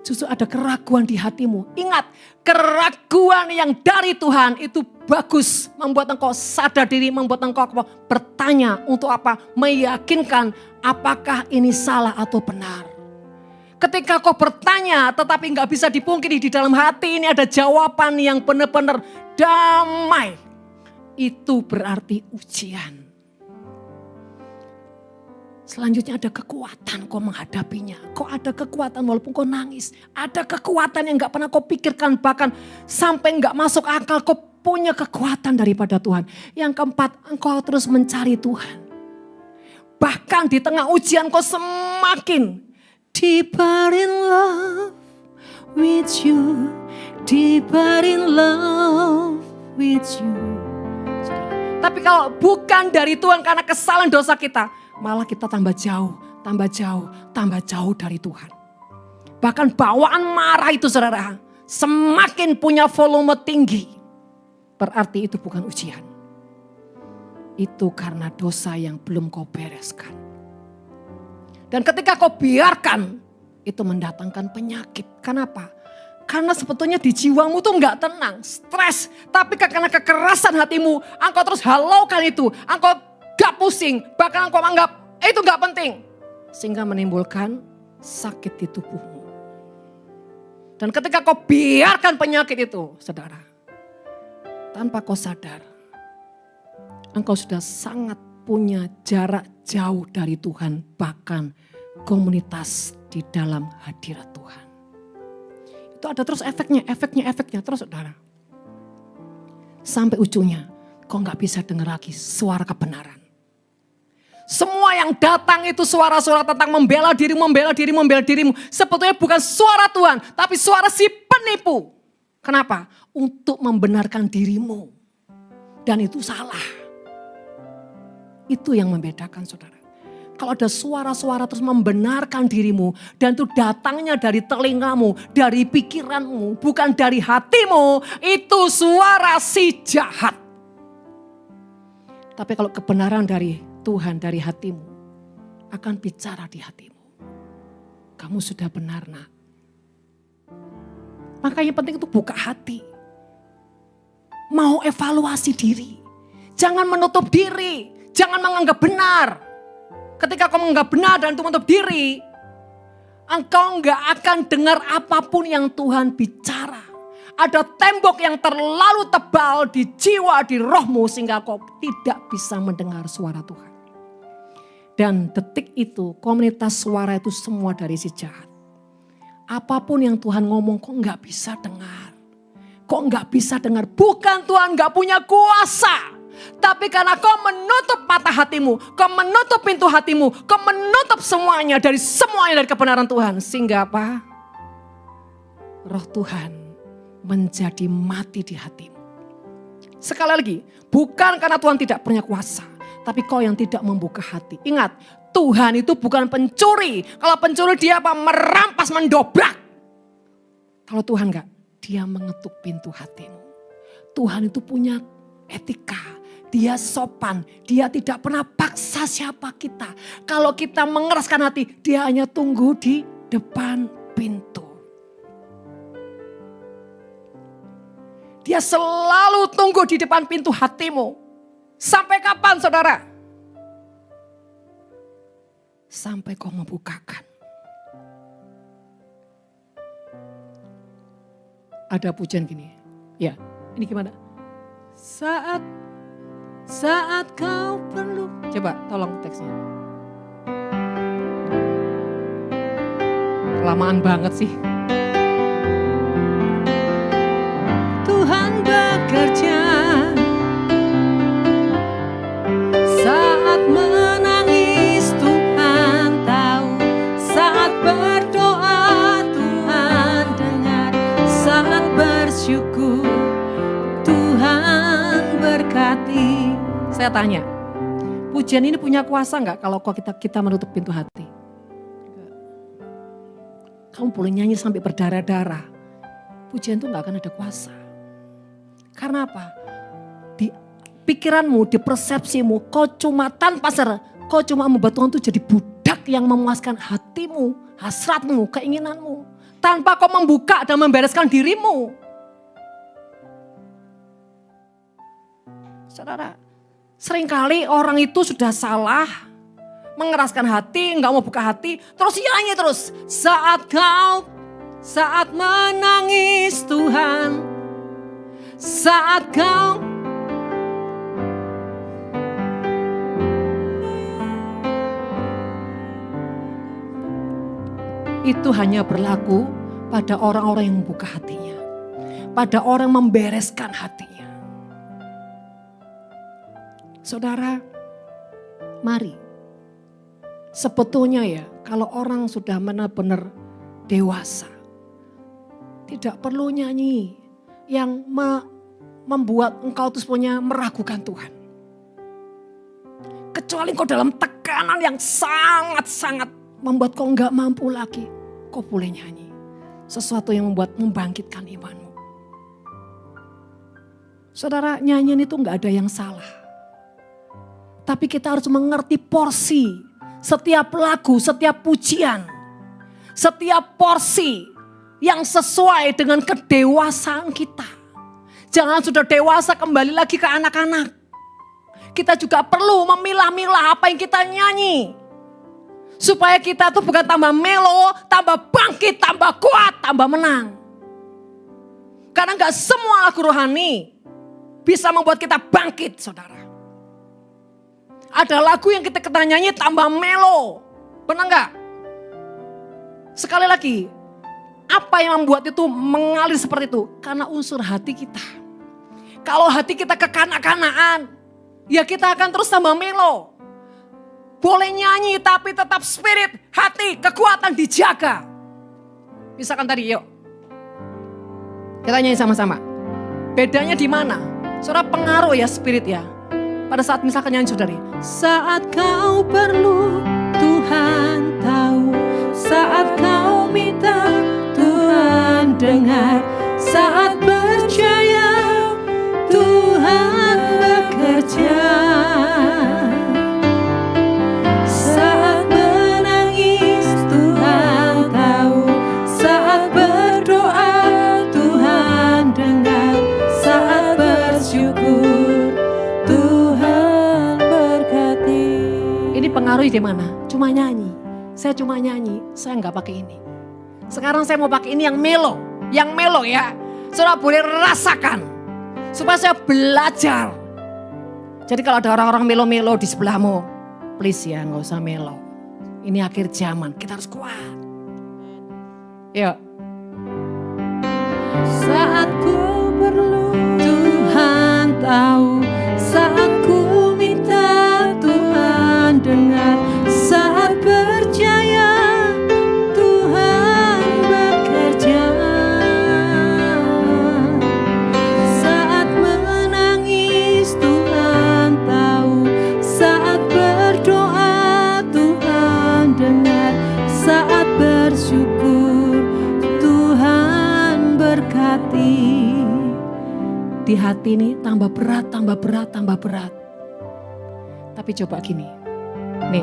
Justru ada keraguan di hatimu. Ingat, keraguan yang dari Tuhan itu bagus. Membuat engkau sadar diri, membuat engkau bertanya untuk apa? Meyakinkan apakah ini salah atau benar. Ketika kau bertanya tetapi gak bisa dipungkiri di dalam hati ini ada jawaban yang benar-benar damai. Itu berarti ujian. Selanjutnya ada kekuatan kau menghadapinya. Kau ada kekuatan walaupun kau nangis. Ada kekuatan yang gak pernah kau pikirkan. Bahkan sampai gak masuk akal. Kau punya kekuatan daripada Tuhan. Yang keempat, engkau terus mencari Tuhan. Bahkan di tengah ujian kau semakin deeper in love with you. Deeper in love with you. Tapi kalau bukan dari Tuhan karena kesalahan dosa kita, malah kita tambah jauh dari Tuhan. Bahkan bawaan marah itu saudara, semakin punya volume tinggi. Berarti itu bukan ujian. Itu karena dosa yang belum kau bereskan. Dan ketika kau biarkan, itu mendatangkan penyakit. Kenapa? Karena sebetulnya di jiwamu tuh gak tenang, stres. Tapi karena kekerasan hatimu, engkau terus halaukan itu. Engkau gak pusing, bahkan engkau anggap itu gak penting. Sehingga menimbulkan sakit di tubuhmu. Dan ketika kau biarkan penyakit itu, saudara. Tanpa kau sadar, engkau sudah sangat punya jarak jauh dari Tuhan, bahkan komunitas di dalam hadirat Tuhan. Itu ada terus efeknya terus saudara. Sampai ujungnya, kau gak bisa dengar lagi suara kebenaran. Semua yang datang itu suara-suara tentang membela dirimu. Sebetulnya bukan suara Tuhan, tapi suara si penipu. Kenapa? Untuk membenarkan dirimu. Dan itu salah. Itu yang membedakan saudara. Kalau ada suara-suara terus membenarkan dirimu. Dan itu datangnya dari telingamu, dari pikiranmu, bukan dari hatimu. Itu suara si jahat. Tapi kalau kebenaran dari Tuhan, dari hatimu, akan bicara di hatimu. Kamu sudah benar nak. Makanya penting itu buka hati. Mau evaluasi diri. Jangan menutup diri. Jangan menganggap benar. Ketika kau menganggap benar dan itu menutup diri, engkau enggak akan dengar apapun yang Tuhan bicara. Ada tembok yang terlalu tebal di jiwa, di rohmu sehingga kau tidak bisa mendengar suara Tuhan. Dan detik itu komunitas suara itu semua dari si jahat. Apapun yang Tuhan ngomong kok enggak bisa dengar. Kok enggak bisa dengar? Bukan Tuhan enggak punya kuasa. Tapi karena kau menutup mata hatimu, kau menutup pintu hatimu, kau menutup semuanya dari kebenaran Tuhan. Sehingga apa? Roh Tuhan menjadi mati di hatimu. Sekali lagi, bukan karena Tuhan tidak punya kuasa, tapi kau yang tidak membuka hati. Ingat, Tuhan itu bukan pencuri. Kalau pencuri dia apa? Merampas, mendobrak. Kalau Tuhan enggak, dia mengetuk pintu hatimu. Tuhan itu punya etika. Dia sopan, dia tidak pernah paksa siapa kita. Kalau kita mengeraskan hati, dia hanya tunggu di depan pintu. Dia selalu tunggu di depan pintu hatimu. Sampai kapan saudara? Sampai kau membukakan. Ada pujian gini. Ya, ini gimana? Saat kau perlu. Coba tolong teksnya. Kelamaan banget sih. Tuhan bekerja saat menangis Tuhan tahu, saat berdoa Tuhan dengar, saat bersyukur Tuhan berkati. Saya tanya, pujian ini punya kuasa enggak kalau kita menutup pintu hati? Kamu boleh nyanyi sampai berdarah-darah. Pujian itu enggak akan ada kuasa. Karena apa? Di pikiranmu, di persepsimu, kau cuma tanpa sadar, kau cuma membuat Tuhan itu jadi budak yang memuaskan hatimu, hasratmu, keinginanmu. Tanpa kau membuka dan membereskan dirimu. Saudara, seringkali orang itu sudah salah, mengeraskan hati, enggak mau buka hati, terus nyanyi terus. Saat menangis Tuhan, saat kau itu hanya berlaku pada orang-orang yang membuka hatinya, pada orang yang membereskan hatinya. Saudara, mari. Sebetulnya ya, kalau orang sudah benar-benar dewasa, tidak perlu nyanyi yang membuat engkau terus punya meragukan Tuhan. Kecuali engkau dalam tekanan yang sangat-sangat membuat kau enggak mampu lagi, kau boleh nyanyi. Sesuatu yang membangkitkan imanmu. Saudara, nyanyian itu enggak ada yang salah. Tapi kita harus mengerti porsi. Setiap lagu, setiap pujian. Setiap porsi yang sesuai dengan kedewasaan kita. Jangan sudah dewasa kembali lagi ke anak-anak. Kita juga perlu memilah-milah apa yang kita nyanyi. Supaya kita tuh bukan tambah melo, tambah bangkit, tambah kuat, tambah menang. Karena gak semua lagu rohani bisa membuat kita bangkit, saudara. Ada lagu yang kita nyanyi tambah melo. Benar enggak? Sekali lagi, apa yang membuat itu mengalir seperti itu? Karena unsur hati kita. Kalau hati kita kekanak-kanakan, ya kita akan terus tambah melo. Boleh nyanyi tapi tetap spirit, hati, kekuatan dijaga. Misalkan tadi, yuk. Kita nyanyi sama-sama. Bedanya di mana? Saudara, pengaruh ya spirit ya. Pada saat misalkan nyanyi saudari. Saat kau perlu Tuhan tahu. Saat kau minta Tuhan dengar. Saat percaya Tuhan bekerja. Saat menangis Tuhan tahu. Saat berdoa Tuhan dengar. Saat bersyukur Tuhan berkati. Ini pengaruh di mana? Cuma nyanyi. Saya cuma nyanyi, saya nggak pakai ini. Sekarang saya mau pakai ini yang melo ya. Saudara boleh rasakan, supaya saya belajar. Jadi kalau ada orang-orang melo-melo di sebelahmu, please ya nggak usah melo. Ini akhir zaman, kita harus kuat. Yuk. Saat ku perlu Tuhan tahu, saat ku minta Tuhan dengar, saat percaya Tuhan bekerja, saat menangis Tuhan tahu, saat berdoa Tuhan dengar, saat bersyukur Tuhan berkati. Di hati ini tambah berat, tambah berat, tambah berat. Tapi coba gini, nih.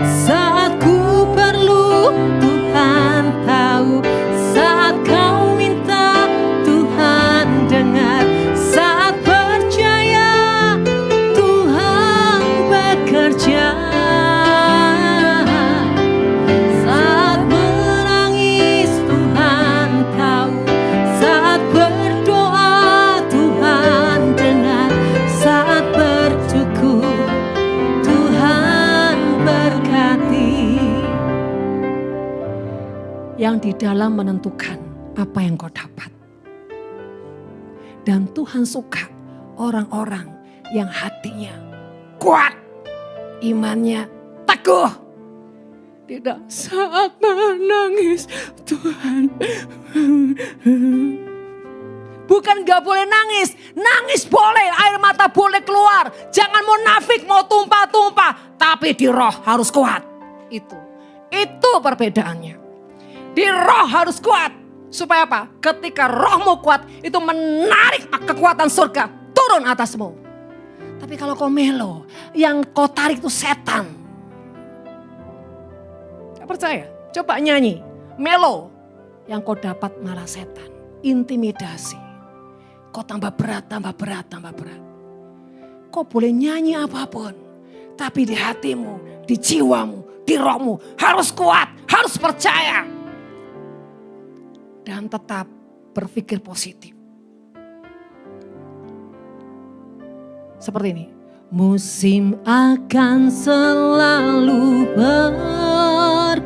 Saat ku perlu Tuhan tahu, saat kau minta Tuhan dengar, saat percaya Tuhan bekerja, saat menangis Tuhan tahu, saat berdoa Tuhan dengar, saat bersyukur Tuhan berkati. Yang di dalam menentukan apa yang kau dapat. Dan Tuhan suka orang-orang yang hatinya kuat, imannya teguh. Tidak saat menangis Tuhan. Bukan gak boleh nangis, nangis boleh, air mata boleh keluar. Jangan munafik mau tumpah-tumpah, tapi di roh harus kuat. Itu perbedaannya. Di roh harus kuat. Supaya apa? Ketika rohmu kuat, itu menarik kekuatan surga turun atasmu. Tapi kalau kau melo, yang kau tarik itu setan. Gak percaya? Coba nyanyi. Melo, yang kau dapat malah setan. Intimidasi. Kau tambah berat, tambah berat, tambah berat. Kau boleh nyanyi apapun. Tapi di hatimu, di jiwamu, di rohmu harus kuat, harus percaya. Dan tetap berpikir positif. Seperti ini. Musim akan selalu berganti.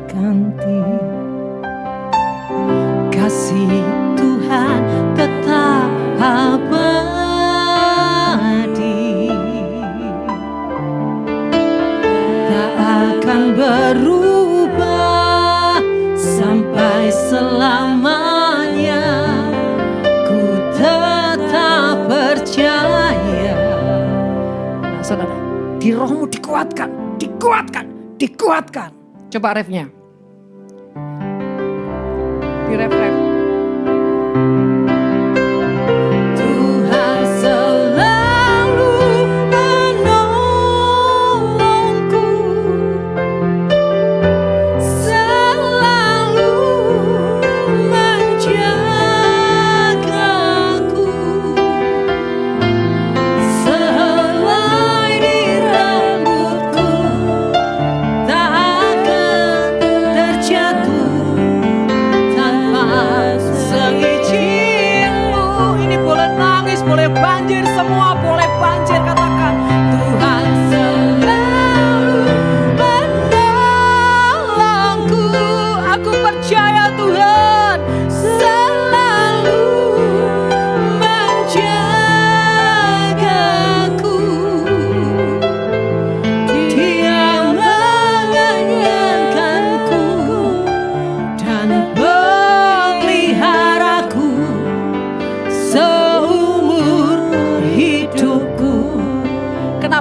Kasih Tuhan tetap abadi. Tak akan berubah sampai selamanya. Ku tetap percaya. Nah saudara, di rohmu dikuatkan, dikuatkan, dikuatkan. Coba refnya. Di ref. Tuhan selalu menolongku, selalu menjagaku, sehelai di rambutku tak akan terjatuh tanpa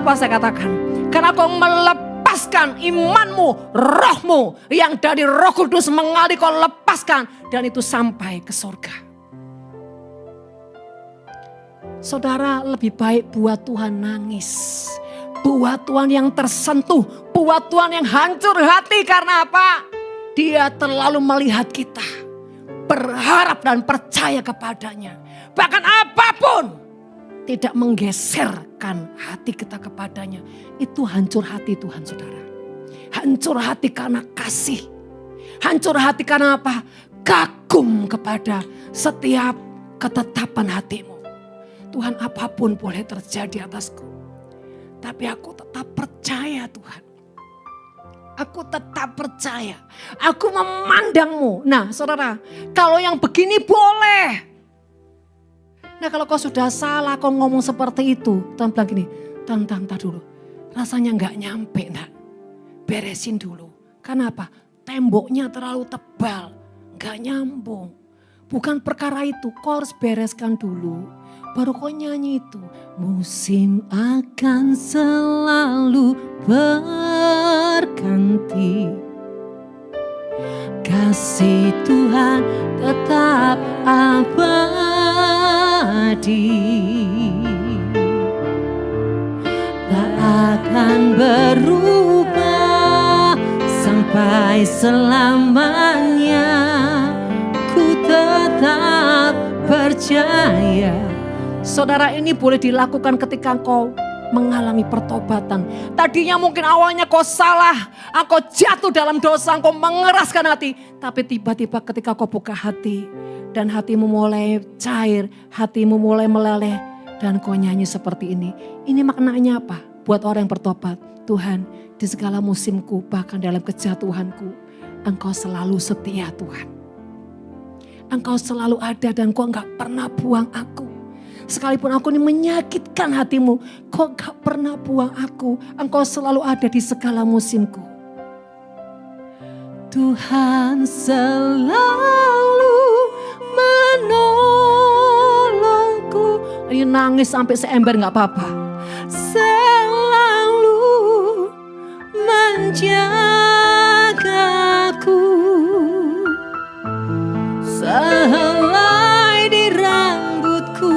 Kenapa saya katakan? Karena kau melepaskan imanmu, rohmu yang dari Roh Kudus mengalir, kau lepaskan dan itu sampai ke surga. Saudara, lebih baik buat Tuhan nangis, buat Tuhan yang tersentuh, buat Tuhan yang hancur hati. Karena apa? Dia terlalu melihat kita, berharap dan percaya kepadanya. Bahkan apapun tidak menggeserkan hati kita kepadanya. Itu hancur hati Tuhan, saudara. Hancur hati karena kasih. Hancur hati karena apa? Kagum kepada setiap ketetapan hatimu. Tuhan, apapun boleh terjadi atasku, tapi aku tetap percaya Tuhan. Aku tetap percaya. Aku memandangmu. Nah saudara, kalau yang begini boleh. Nah kalau kau sudah salah, kau ngomong seperti itu. Tuhan bilang gini, Tan dulu. Rasanya gak nyampe, nak. Beresin dulu. Kenapa? Temboknya terlalu tebal. Gak nyambung. Bukan perkara itu, kau harus bereskan dulu. Baru kau nyanyi itu. Musim akan selalu berganti. Kasih Tuhan tetap abadi. Tak akan berubah sampai selamanya. Ku tetap percaya. Saudara, ini boleh dilakukan ketika engkau mengalami pertobatan. Tadinya mungkin awalnya kau salah, engkau jatuh dalam dosa, engkau mengeraskan hati. Tapi tiba-tiba ketika kau buka hati dan hatimu mulai cair, hatimu mulai meleleh dan kau nyanyi seperti ini. Ini maknanya apa? Buat orang yang bertobat, Tuhan, di segala musimku, bahkan dalam kejatuhanku, Engkau selalu setia Tuhan. Engkau selalu ada dan Kau enggak pernah buang aku. Sekalipun aku ini menyakitkan hatimu, Kau gak pernah buang aku. Engkau selalu ada di segala musimku. Tuhan selalu menolongku. Ayo nangis sampai seember gak apa-apa. Selalu menjagaku. Sehelai di rambutku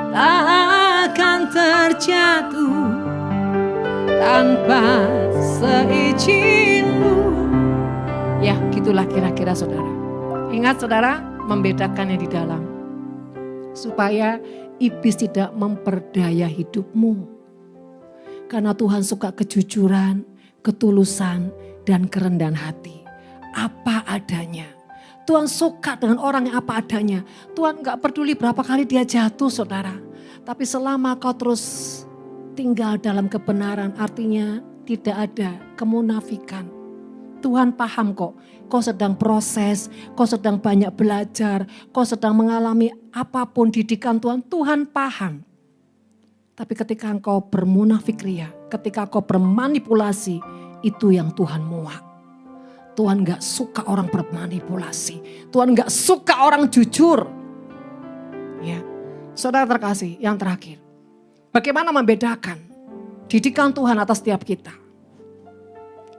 tak akan terjatuh tanpa seizinku. Ya gitulah kira-kira saudara. Ingat saudara, membedakannya di dalam. Supaya iblis tidak memperdaya hidupmu. Karena Tuhan suka kejujuran, ketulusan, dan kerendahan hati. Apa adanya. Tuhan suka dengan orang yang apa adanya. Tuhan gak peduli berapa kali dia jatuh saudara. Tapi selama kau terus tinggal dalam kebenaran, artinya tidak ada kemunafikan. Tuhan paham kok, kau sedang proses, kau sedang banyak belajar, kau sedang mengalami apapun didikan Tuhan, Tuhan paham. Tapi ketika engkau bermunafik ria, ketika kau bermanipulasi, itu yang Tuhan muak. Tuhan gak suka orang bermanipulasi. Tuhan gak suka orang jujur. Ya, saudara terkasih, yang terakhir. Bagaimana membedakan didikan Tuhan atas setiap kita?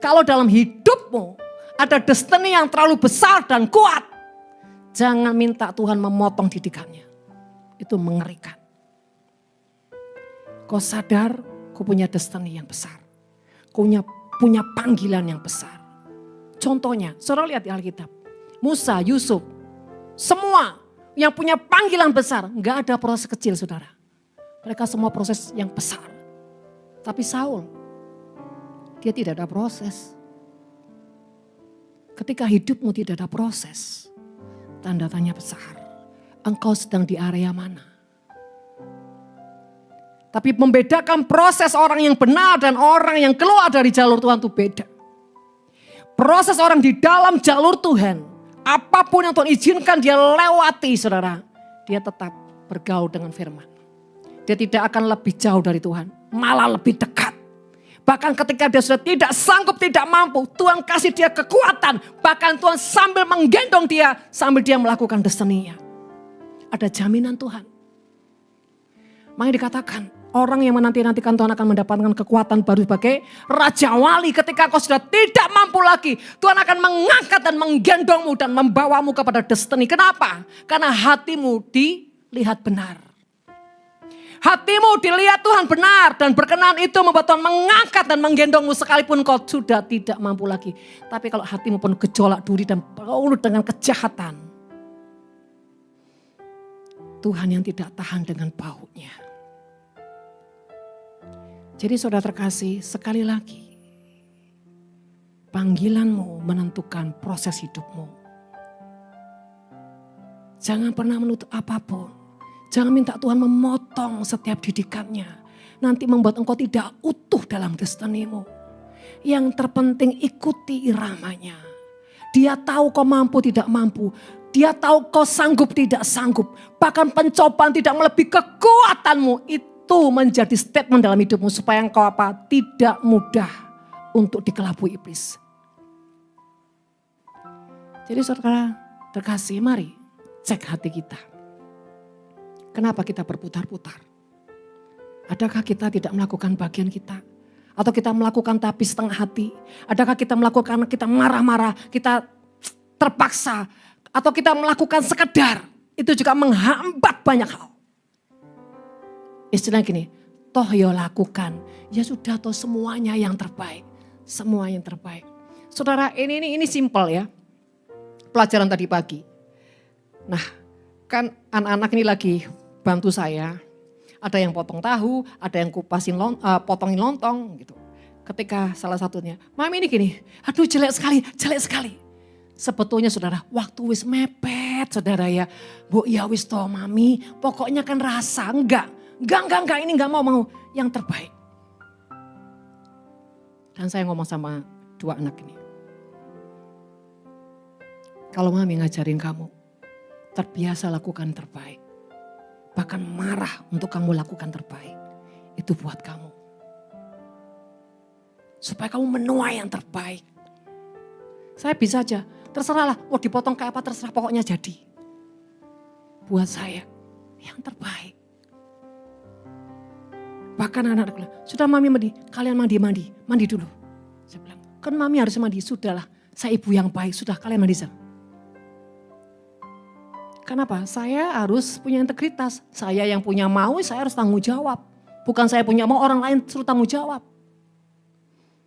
Kalau dalam hidupmu ada destiny yang terlalu besar dan kuat, jangan minta Tuhan memotong didikannya. Itu mengerikan. Kau sadar kau punya destiny yang besar. Kau punya panggilan yang besar. Contohnya, saudara lihat di Alkitab. Musa, Yusuf, semua yang punya panggilan besar. Enggak ada proses kecil saudara. Mereka semua proses yang besar. Tapi Saul, dia tidak ada proses. Ketika hidupmu tidak ada proses, tanda tanya besar. Engkau sedang di area mana? Tapi membedakan proses orang yang benar dan orang yang keluar dari jalur Tuhan itu beda. Proses orang di dalam jalur Tuhan, apapun yang Tuhan izinkan dia lewati saudara, dia tetap bergaul dengan firman. Dia tidak akan lebih jauh dari Tuhan, malah lebih dekat. Bahkan ketika dia sudah tidak sanggup, tidak mampu, Tuhan kasih dia kekuatan. Bahkan Tuhan sambil menggendong dia, sambil dia melakukan destiny-nya. Ada jaminan Tuhan. Makanya dikatakan, Orang yang menanti-nantikan Tuhan akan mendapatkan kekuatan baru sebagai Raja Wali. Ketika kau sudah tidak mampu lagi, Tuhan akan mengangkat dan menggendongmu dan membawamu kepada destiny. Kenapa? Karena hatimu dilihat benar. Hatimu dilihat Tuhan benar dan berkenan, itu membuat Tuhan mengangkat dan menggendongmu sekalipun kau sudah tidak mampu lagi. Tapi kalau hatimu penuh gejolak duri dan penuh dengan kejahatan, Tuhan yang tidak tahan dengan baunya. Jadi saudara terkasih, sekali lagi, panggilanmu menentukan proses hidupmu. Jangan pernah menutup apapun. Jangan minta Tuhan memotong setiap didikannya. Nanti membuat engkau tidak utuh dalam destinimu. Yang terpenting ikuti iramanya. Dia tahu kau mampu tidak mampu. Dia tahu kau sanggup tidak sanggup. Bahkan pencobaan tidak melebihi kekuatanmu. Itu menjadi statement dalam hidupmu supaya engkau apa? Tidak mudah untuk dikelabui iblis. Jadi saudara terkasih, mari cek hati kita. Kenapa kita berputar-putar? Adakah kita tidak melakukan bagian kita? Atau kita melakukan tapi setengah hati? Adakah kita melakukan kita marah-marah, kita terpaksa? Atau kita melakukan sekedar? Itu juga menghambat banyak hal. Istilahnya gini, toh ya lakukan. Ya sudah toh semuanya yang terbaik. Semua yang terbaik. Saudara ini simpel ya. Pelajaran tadi pagi. Nah kan anak-anak ini lagi bantu saya. Ada yang potong tahu, ada yang kupasin potongin lontong gitu. Ketika salah satunya, mami ini gini, aduh jelek sekali. Sebetulnya saudara, waktu wis mepet saudara ya. Bu ya wis toh mami, pokoknya kan rasa, enggak, ini enggak mau yang terbaik. Dan saya ngomong sama dua anak ini. Kalau mami ngajarin kamu, terbiasa lakukan terbaik. Bahkan marah untuk kamu lakukan terbaik. Itu buat kamu. Supaya kamu menuai yang terbaik. Saya bisa aja, terserahlah mau dipotong kayak apa terserah pokoknya jadi. Buat saya yang terbaik. Bahkan anak-anak bilang, sudah mami mandi, kalian mandi dulu. Saya bilang, kan mami harus mandi, sudahlah saya ibu yang baik, sudah kalian mandi sana. Kenapa? Saya harus punya integritas. Saya yang punya mau, saya harus tanggung jawab. Bukan saya punya mau, orang lain suruh tanggung jawab.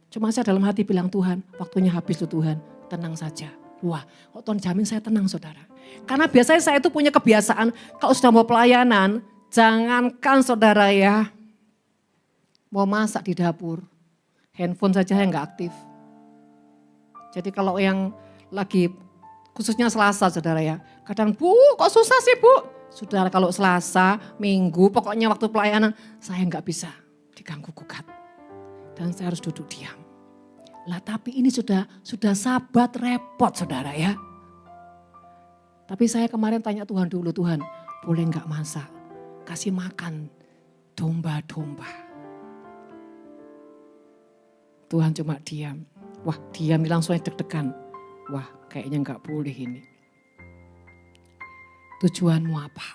Cuma saya dalam hati bilang, Tuhan, waktunya habis tuh Tuhan, tenang saja. Wah, kok Tuhan jamin saya tenang saudara. Karena biasanya saya itu punya kebiasaan, kalau sudah mau pelayanan, jangankan saudara ya, mau masak di dapur, handphone saja yang gak aktif. Jadi kalau yang lagi khususnya Selasa saudara ya. Kadang bu kok susah sih bu. Saudara kalau Selasa, Minggu pokoknya waktu pelayanan saya nggak bisa diganggu gugat. Dan saya harus duduk diam. Lah tapi ini sudah sabat repot saudara ya. Tapi saya kemarin tanya Tuhan dulu, Tuhan boleh nggak masak? Kasih makan domba-domba. Tuhan cuma diam. Wah diam langsung deg-degan. Wah kayaknya nggak boleh ini. Tujuanmu apa?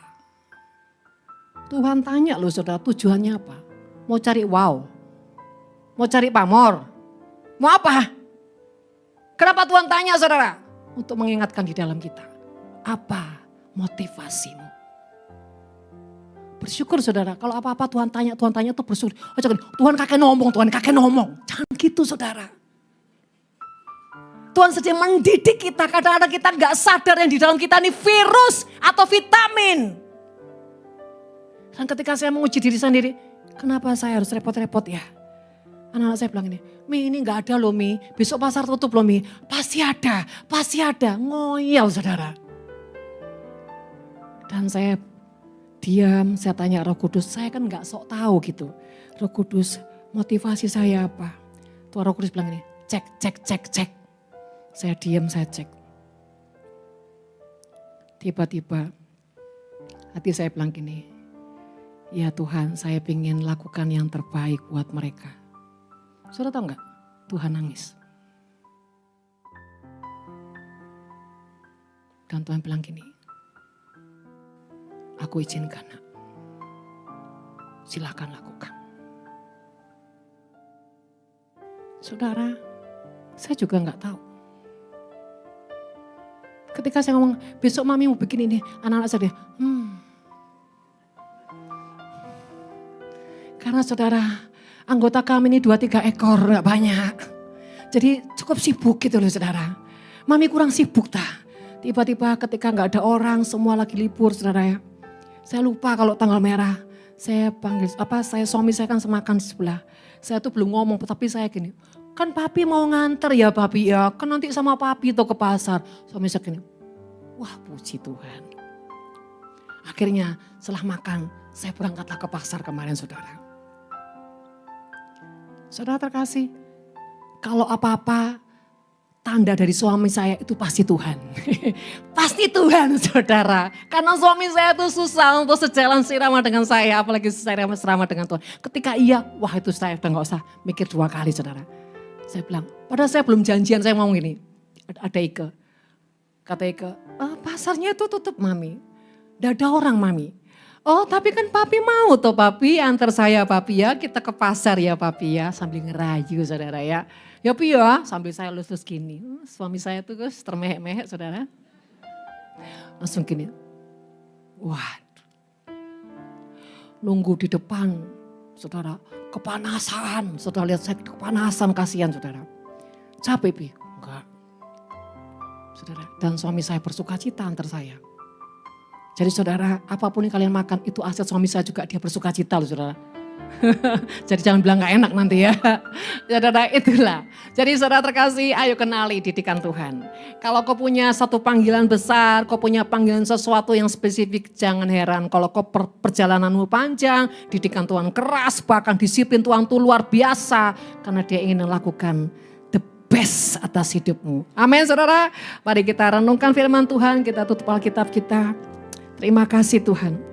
Tuhan tanya loh saudara, tujuannya apa? Mau cari wow? Mau cari pamor? Mau apa? Kenapa Tuhan tanya saudara? Untuk mengingatkan di dalam kita. Apa motivasimu? Bersyukur saudara, kalau apa-apa Tuhan tanya tuh bersyukur. Oh, jangan, Tuhan kakek ngomong. Jangan gitu saudara. Tuhan sedang mendidik kita, kadang-kadang kita gak sadar yang di dalam kita ini virus atau vitamin. Dan ketika saya menguji diri sendiri, kenapa saya harus repot-repot ya? Anak-anak saya bilang ini gak ada loh Mi, besok pasar tutup loh Mi. Pasti ada, ngoyal saudara. Dan saya diam, saya tanya Roh Kudus, saya kan gak sok tahu gitu. Roh Kudus, motivasi saya apa? Tuhan Roh Kudus bilang cek. Saya diam, saya cek. Tiba-tiba hati saya bilang gini, ya Tuhan saya ingin lakukan yang terbaik buat mereka. Saudara tahu gak? Tuhan nangis. Dan Tuhan bilang gini, aku izinkan nak. silakan lakukan. Saudara, saya juga nggak tahu. Ketika saya ngomong, besok mami mau bikin ini, anak-anak saya, Karena saudara, anggota kami ini 2-3 ekor, gak banyak. Jadi cukup sibuk gitu loh saudara. Mami kurang sibuk tak. Tiba-tiba ketika gak ada orang, semua lagi libur saudara ya. Saya lupa kalau tanggal merah. Saya panggil, suami saya kan semakan di sebelah. Saya tuh belum ngomong, tapi saya gini. Kan papi mau nganter ya papi ya, kan nanti sama papi tuh ke pasar. Suami saya gini, wah puji Tuhan. Akhirnya setelah makan, saya berangkatlah ke pasar kemarin saudara. Saudara terkasih, kalau apa-apa tanda dari suami saya itu pasti Tuhan. Pasti Tuhan saudara. Karena suami saya itu susah untuk sejalan serama dengan saya, apalagi serama dengan Tuhan. Ketika iya, wah itu saya udah gak usah mikir 2 kali saudara. Saya bilang, padahal saya belum janjian, saya ngomong gini, ada Ike. Kata Ike, pasarnya itu tutup mami, gak ada orang mami. Oh tapi kan papi mau tuh papi, antar saya papi ya, kita ke pasar ya papi ya. Sambil ngerayu saudara ya. Ya pi ya, sambil saya lulus gini. Suami saya tuh guys termehek-mehek saudara. Langsung gini, waduh. Nunggu di depan saudara. Kepanasan, saudara lihat saya kepanasan, kasihan saudara. Capek pi? Enggak. Saudara, dan suami saya bersuka cita antar saya. Jadi saudara, apapun yang kalian makan itu aset suami saya juga, dia bersuka cita loh saudara. Jadi jangan bilang gak enak nanti ya. Saudara itulah. Jadi saudara terkasih, ayo kenali didikan Tuhan. Kalau kau punya satu panggilan besar, kau punya panggilan sesuatu yang spesifik, jangan heran. Kalau kau perjalananmu panjang, didikan Tuhan keras, bahkan disiplin Tuhan itu luar biasa. Karena dia ingin melakukan the best atas hidupmu. Amin saudara. Mari kita renungkan firman Tuhan, kita tutup Alkitab kita. Terima kasih Tuhan.